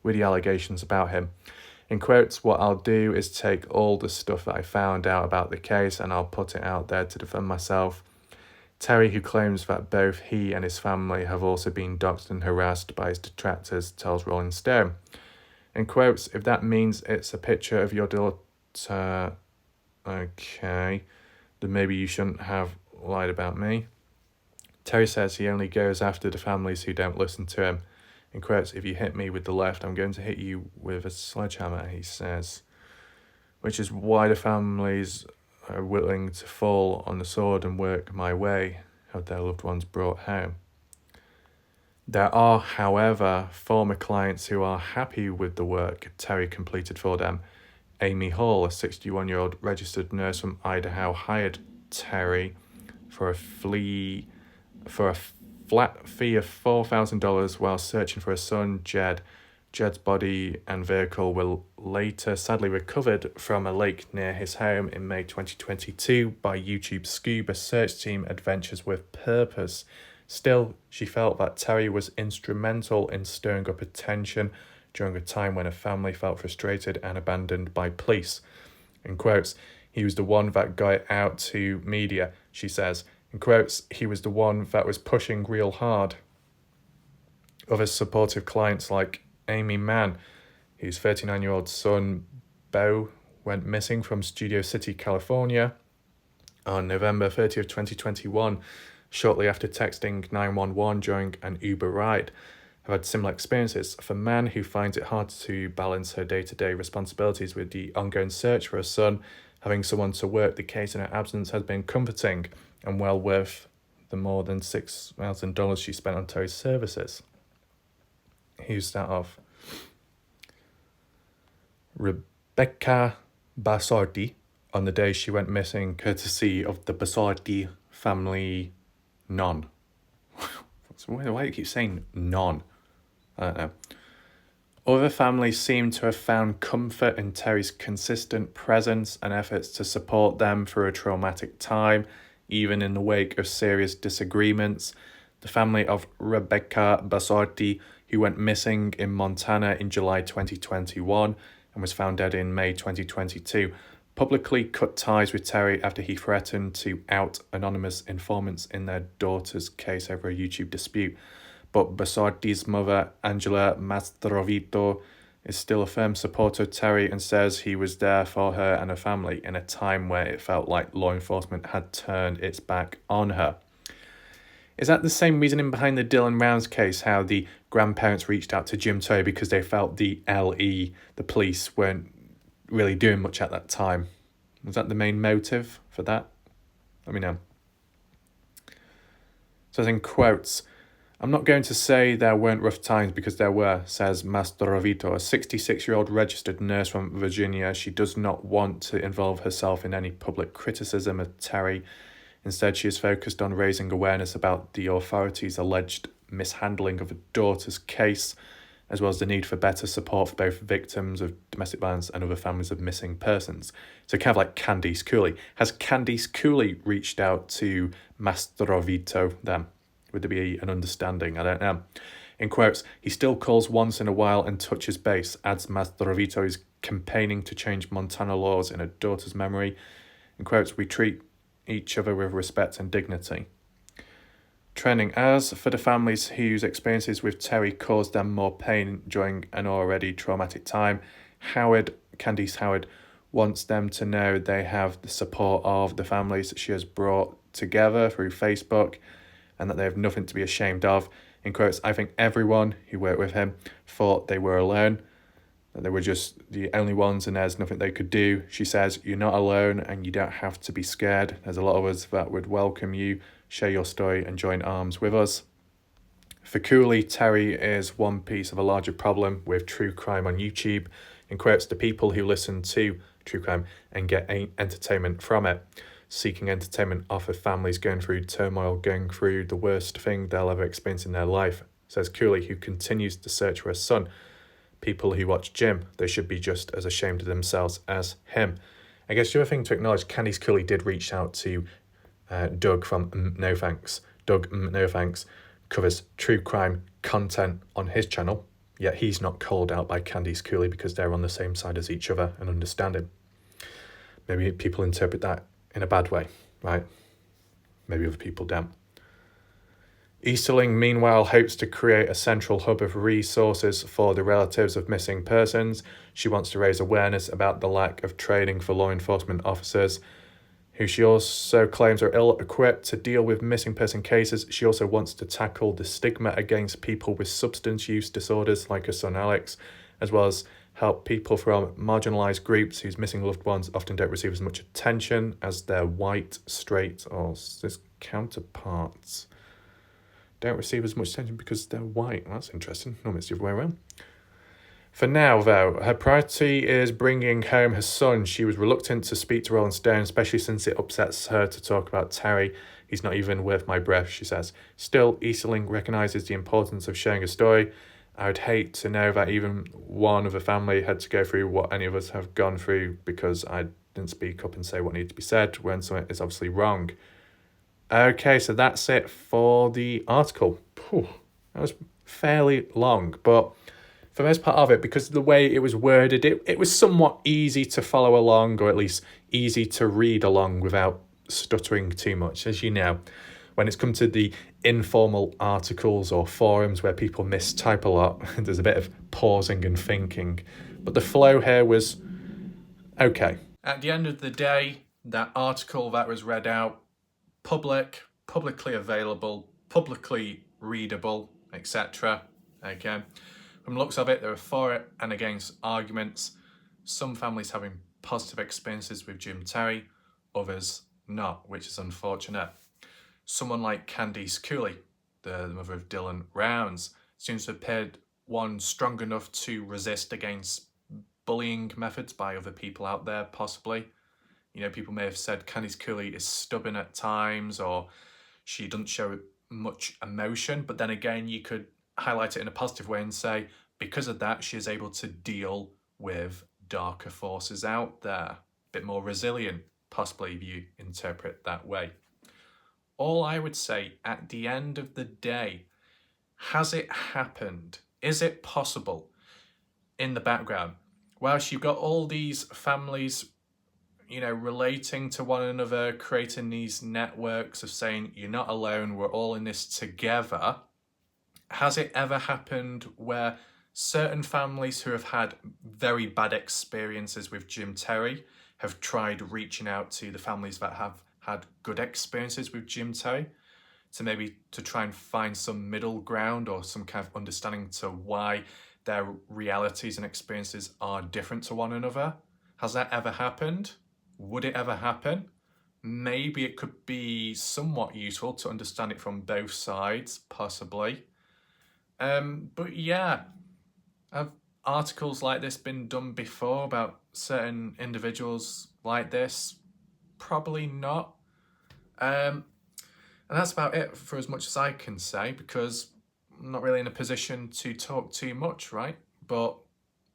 with the allegations about him. In quotes, what I'll do is take all the stuff that I found out about the case and I'll put it out there to defend myself. Terry, who claims that both he and his family have also been doxxed and harassed by his detractors, tells Rolling Stone. In quotes, if that means it's a picture of your daughter, okay, then maybe you shouldn't have lied about me. Terry says he only goes after the families who don't listen to him. In quotes, "If you hit me with the left, I'm going to hit you with a sledgehammer," he says, which is why the families are willing to fall on the sword and work my way, have their loved ones brought home. There are, however, former clients who are happy with the work Terry completed for them. Amy Hall, a 61-year-old registered nurse from Idaho, hired Terry for a flat fee of $4,000 while searching for her son, Jed. Jed's body and vehicle were later sadly recovered from a lake near his home in May 2022 by YouTube scuba search team Adventures with Purpose. Still, she felt that Terry was instrumental in stirring up attention during a time when her family felt frustrated and abandoned by police. In quotes, "He was the one that got it out to media," she says. In quotes, "He was the one that was pushing real hard." Other supportive clients like Amy Mann, whose 39-year-old son, Beau, went missing from Studio City, California on November 30th, 2021, shortly after texting 911 during an Uber ride, have had similar experiences. For Mann, who finds it hard to balance her day-to-day responsibilities with the ongoing search for her son, having someone to work the case in her absence has been comforting and well worth the more than $6,000 she spent on Terry's services. Who's that of? Rebecca Basardi, on the day she went missing, courtesy of the Basardi family non. Why do you keep saying non? I don't know. Other families seem to have found comfort in Terry's consistent presence and efforts to support them through a traumatic time, even in the wake of serious disagreements. The family of Rebecca Basardi, who went missing in Montana in July 2021 and was found dead in May 2022, publicly cut ties with Terry after he threatened to out anonymous informants in their daughter's case over a YouTube dispute. But Basardi's mother, Angela Mastrovito, is still a firm supporter of Terry and says he was there for her and her family in a time where it felt like law enforcement had turned its back on her. Is that the same reasoning behind the Dylan Rounds case, how the grandparents reached out to Jim Terry because they felt the police, weren't really doing much at that time? Was that the main motive for that? Let me know. So in quotes, "I'm not going to say there weren't rough times because there were," says Mastrovito, a 66-year-old registered nurse from Virginia. She does not want to involve herself in any public criticism of Terry. Instead, she is focused on raising awareness about the authorities' alleged mishandling of a daughter's case, as well as the need for better support for both victims of domestic violence and other families of missing persons. So kind of like Candice Cooley. Has Candice Cooley reached out to Mastrovito then? Would there be an understanding? I don't know. In quotes, "He still calls once in a while and touches base," adds Mastrovito, is campaigning to change Montana laws in her daughter's memory. In quotes, "We treat each other with respect and dignity." Trending. As for the families whose experiences with Terry caused them more pain during an already traumatic time, Candice Howard wants them to know they have the support of the families she has brought together through Facebook and that they have nothing to be ashamed of. In quotes, "I think everyone who worked with him thought they were alone, that they were just the only ones and there's nothing they could do." She says, "You're not alone and you don't have to be scared. There's a lot of us that would welcome you, share your story and join arms with us." For Cooley, Terry is one piece of a larger problem with true crime on YouTube. In quotes, "The people who listen to true crime and get entertainment from it, seeking entertainment off of families going through turmoil, going through the worst thing they'll ever experience in their life," says Cooley, who continues to search for her son. "People who watch Jim, they should be just as ashamed of themselves as him." I guess the other thing to acknowledge, Candice Cooley did reach out to Doug from No Thanks. Doug No Thanks covers true crime content on his channel, yet he's not called out by Candice Cooley because they're on the same side as each other and understand him. Maybe people interpret that in a bad way, right? Maybe other people don't. Easterling, meanwhile, hopes to create a central hub of resources for the relatives of missing persons. She wants to raise awareness about the lack of training for law enforcement officers who she also claims are ill-equipped to deal with missing person cases. She also wants to tackle the stigma against people with substance use disorders like her son Alex, as well as help people from marginalised groups whose missing loved ones often don't receive as much attention as their white, straight or cis counterparts. Don't receive as much attention because they're white. That's interesting. Normally it's the other way around. For now, though, her priority is bringing home her son. She was reluctant to speak to Rolling Stone, especially since it upsets her to talk about Terry. He's not even worth my breath, she says. Still, Easterling recognises the importance of sharing a story. I would hate to know that even one of the family had to go through what any of us have gone through because I didn't speak up and say what needed to be said when something is obviously wrong. Okay, so that's it for the article. That was fairly long, but for the most part of it, because of the way it was worded, it was somewhat easy to follow along, or at least easy to read along without stuttering too much. As you know, when it's come to the informal articles or forums where people mistype a lot, there's a bit of pausing and thinking. But the flow here was okay. At the end of the day, that article that was read out, publicly available, publicly readable, etc. Okay. From the looks of it, there are for and against arguments. Some families having positive experiences with Jim Terry, others not, which is unfortunate. Someone like Candice Cooley, the mother of Dylan Rounds, seems to have appeared one strong enough to resist against bullying methods by other people out there, possibly. You know, people may have said Candice Cooley is stubborn at times, or she doesn't show much emotion, but then again, you could highlight it in a positive way and say, because of that, she is able to deal with darker forces out there. A bit more resilient, possibly, if you interpret that way. All I would say, at the end of the day, has it happened? Is it possible? In the background, whilst you've got all these families, you know, relating to one another, creating these networks of saying, you're not alone, we're all in this together. Has it ever happened where certain families who have had very bad experiences with Jim Terry have tried reaching out to the families that have had good experiences with Jim Terry to try and find some middle ground or some kind of understanding to why their realities and experiences are different to one another? Has that ever happened? Would it ever happen? Maybe it could be somewhat useful to understand it from both sides, possibly. But yeah, have articles like this been done before about certain individuals like this? Probably not. And that's about it for as much as I can say, because I'm not really in a position to talk too much, right? But,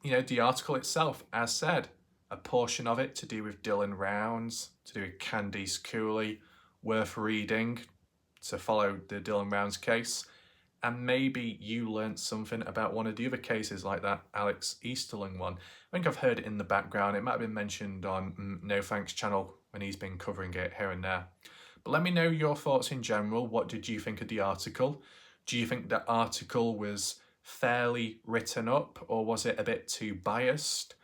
you know, the article itself, as said, a portion of it to do with Dylan Rounds, to do with Candice Cooley, worth reading to follow the Dylan Rounds case. And maybe you learnt something about one of the other cases like that Alex Easterling one. I think I've heard it in the background. It might have been mentioned on No Thanks channel when he's been covering it here and there. But let me know your thoughts in general. What did you think of the article? Do you think the article was fairly written up, or was it a bit too biased?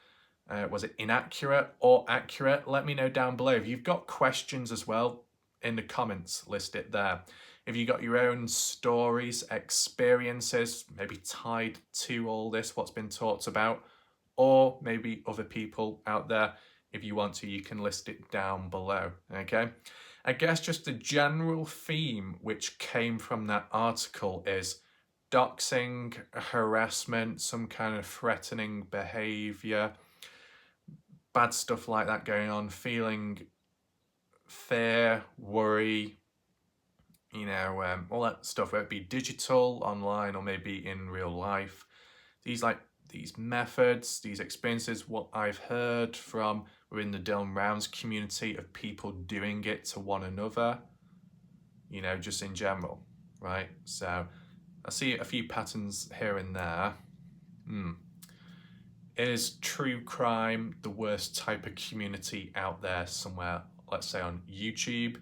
Was it inaccurate or accurate? Let me know down below. If you've got questions as well, in the comments, list it there. If you got your own stories, experiences, maybe tied to all this, what's been talked about, or maybe other people out there, if you want to, you can list it down below, okay? I guess just the general theme which came from that article is doxing, harassment, some kind of threatening behaviour, bad stuff like that going on, feeling fear, worry, you know, all that stuff, whether it be digital, online, or maybe in real life. These methods, these experiences, what I've heard from within the Dylan Rounds community of people doing it to one another, you know, just in general, right? So I see a few patterns here and there. Is true crime the worst type of community out there somewhere, let's say on YouTube?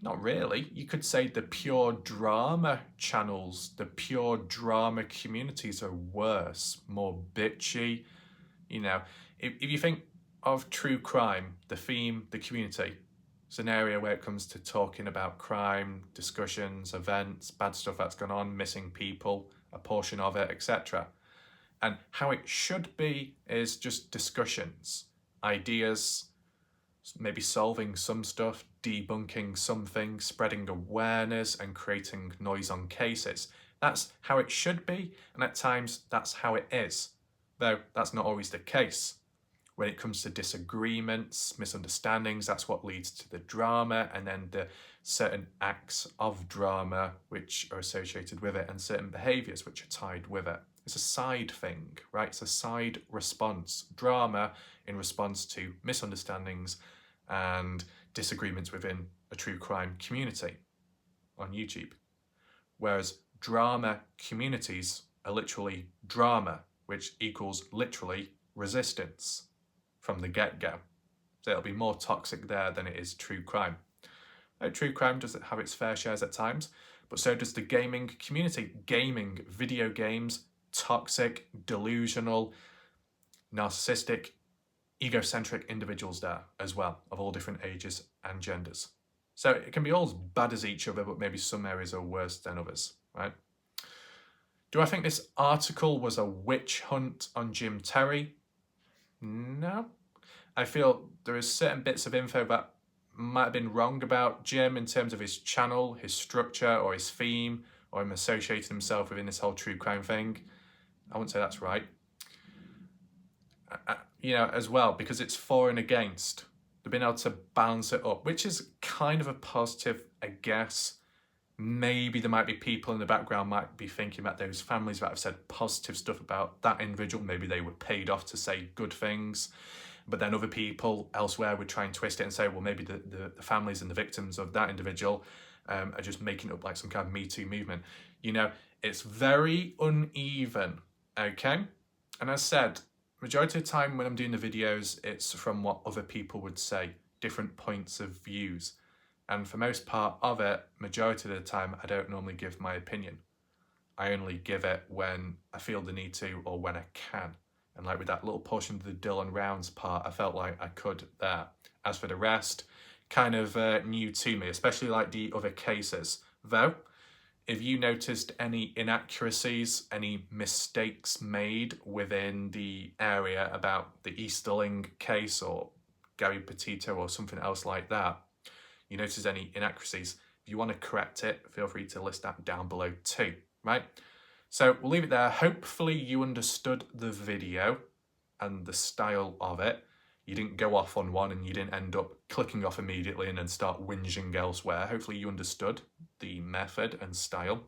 Not really. You could say the pure drama channels, the pure drama communities are worse, more bitchy. You know, if you think of true crime, the theme, the community. It's an area where it comes to talking about crime, discussions, events, bad stuff that's gone on, missing people, a portion of it, etc. And how it should be is just discussions, ideas, maybe solving some stuff, debunking something, spreading awareness and creating noise on cases. That's how it should be, and at times that's how it is, though that's not always the case. When it comes to disagreements, misunderstandings, that's what leads to the drama, and then the certain acts of drama which are associated with it, and certain behaviours which are tied with it. It's a side thing, right? It's a side response. Drama in response to misunderstandings and disagreements within a true crime community on YouTube. Whereas drama communities are literally drama, which equals literally resistance from the get-go. So it'll be more toxic there than it is true crime. True crime does have its fair shares at times, but so does the gaming community. Gaming, video games, toxic, delusional, narcissistic, egocentric individuals there as well, of all different ages and genders. So it can be all as bad as each other, but maybe some areas are worse than others, right? Do I think this article was a witch hunt on Jim Terry? No. I feel there is certain bits of info that might have been wrong about Jim in terms of his channel, his structure, or his theme, or him associating himself within this whole true crime thing. I wouldn't say that's right. As well, because it's for and against. They've been able to balance it up, which is kind of a positive, I guess. Maybe there might be people in the background might be thinking about those families that have said positive stuff about that individual. Maybe they were paid off to say good things. But then other people elsewhere would try and twist it and say, well, maybe the families and the victims of that individual are just making it up like some kind of Me Too movement. It's very uneven, okay? And as said, majority of the time when I'm doing the videos, it's from what other people would say, different points of views. And for most part of it, majority of the time, I don't normally give my opinion. I only give it when I feel the need to or when I can. And like with that little portion of the Dylan Rounds part, I felt like I could there. As for the rest, kind of new to me, especially like the other cases. Though, if you noticed any inaccuracies, any mistakes made within the area about the Easterling case or Gary Petito or something else like that, you notice any inaccuracies, if you want to correct it, feel free to list that down below too, right? So we'll leave it there. Hopefully you understood the video and the style of it. You didn't go off on one and you didn't end up clicking off immediately and then start whinging elsewhere. Hopefully you understood the method and style.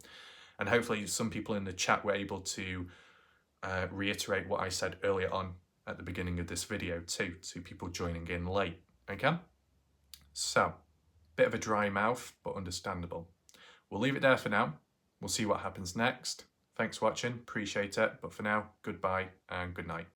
And hopefully some people in the chat were able to reiterate what I said earlier on at the beginning of this video too, to people joining in late, okay? So, bit of a dry mouth, but understandable. We'll leave it there for now. We'll see what happens next. Thanks for watching, appreciate it. But for now, goodbye and good night.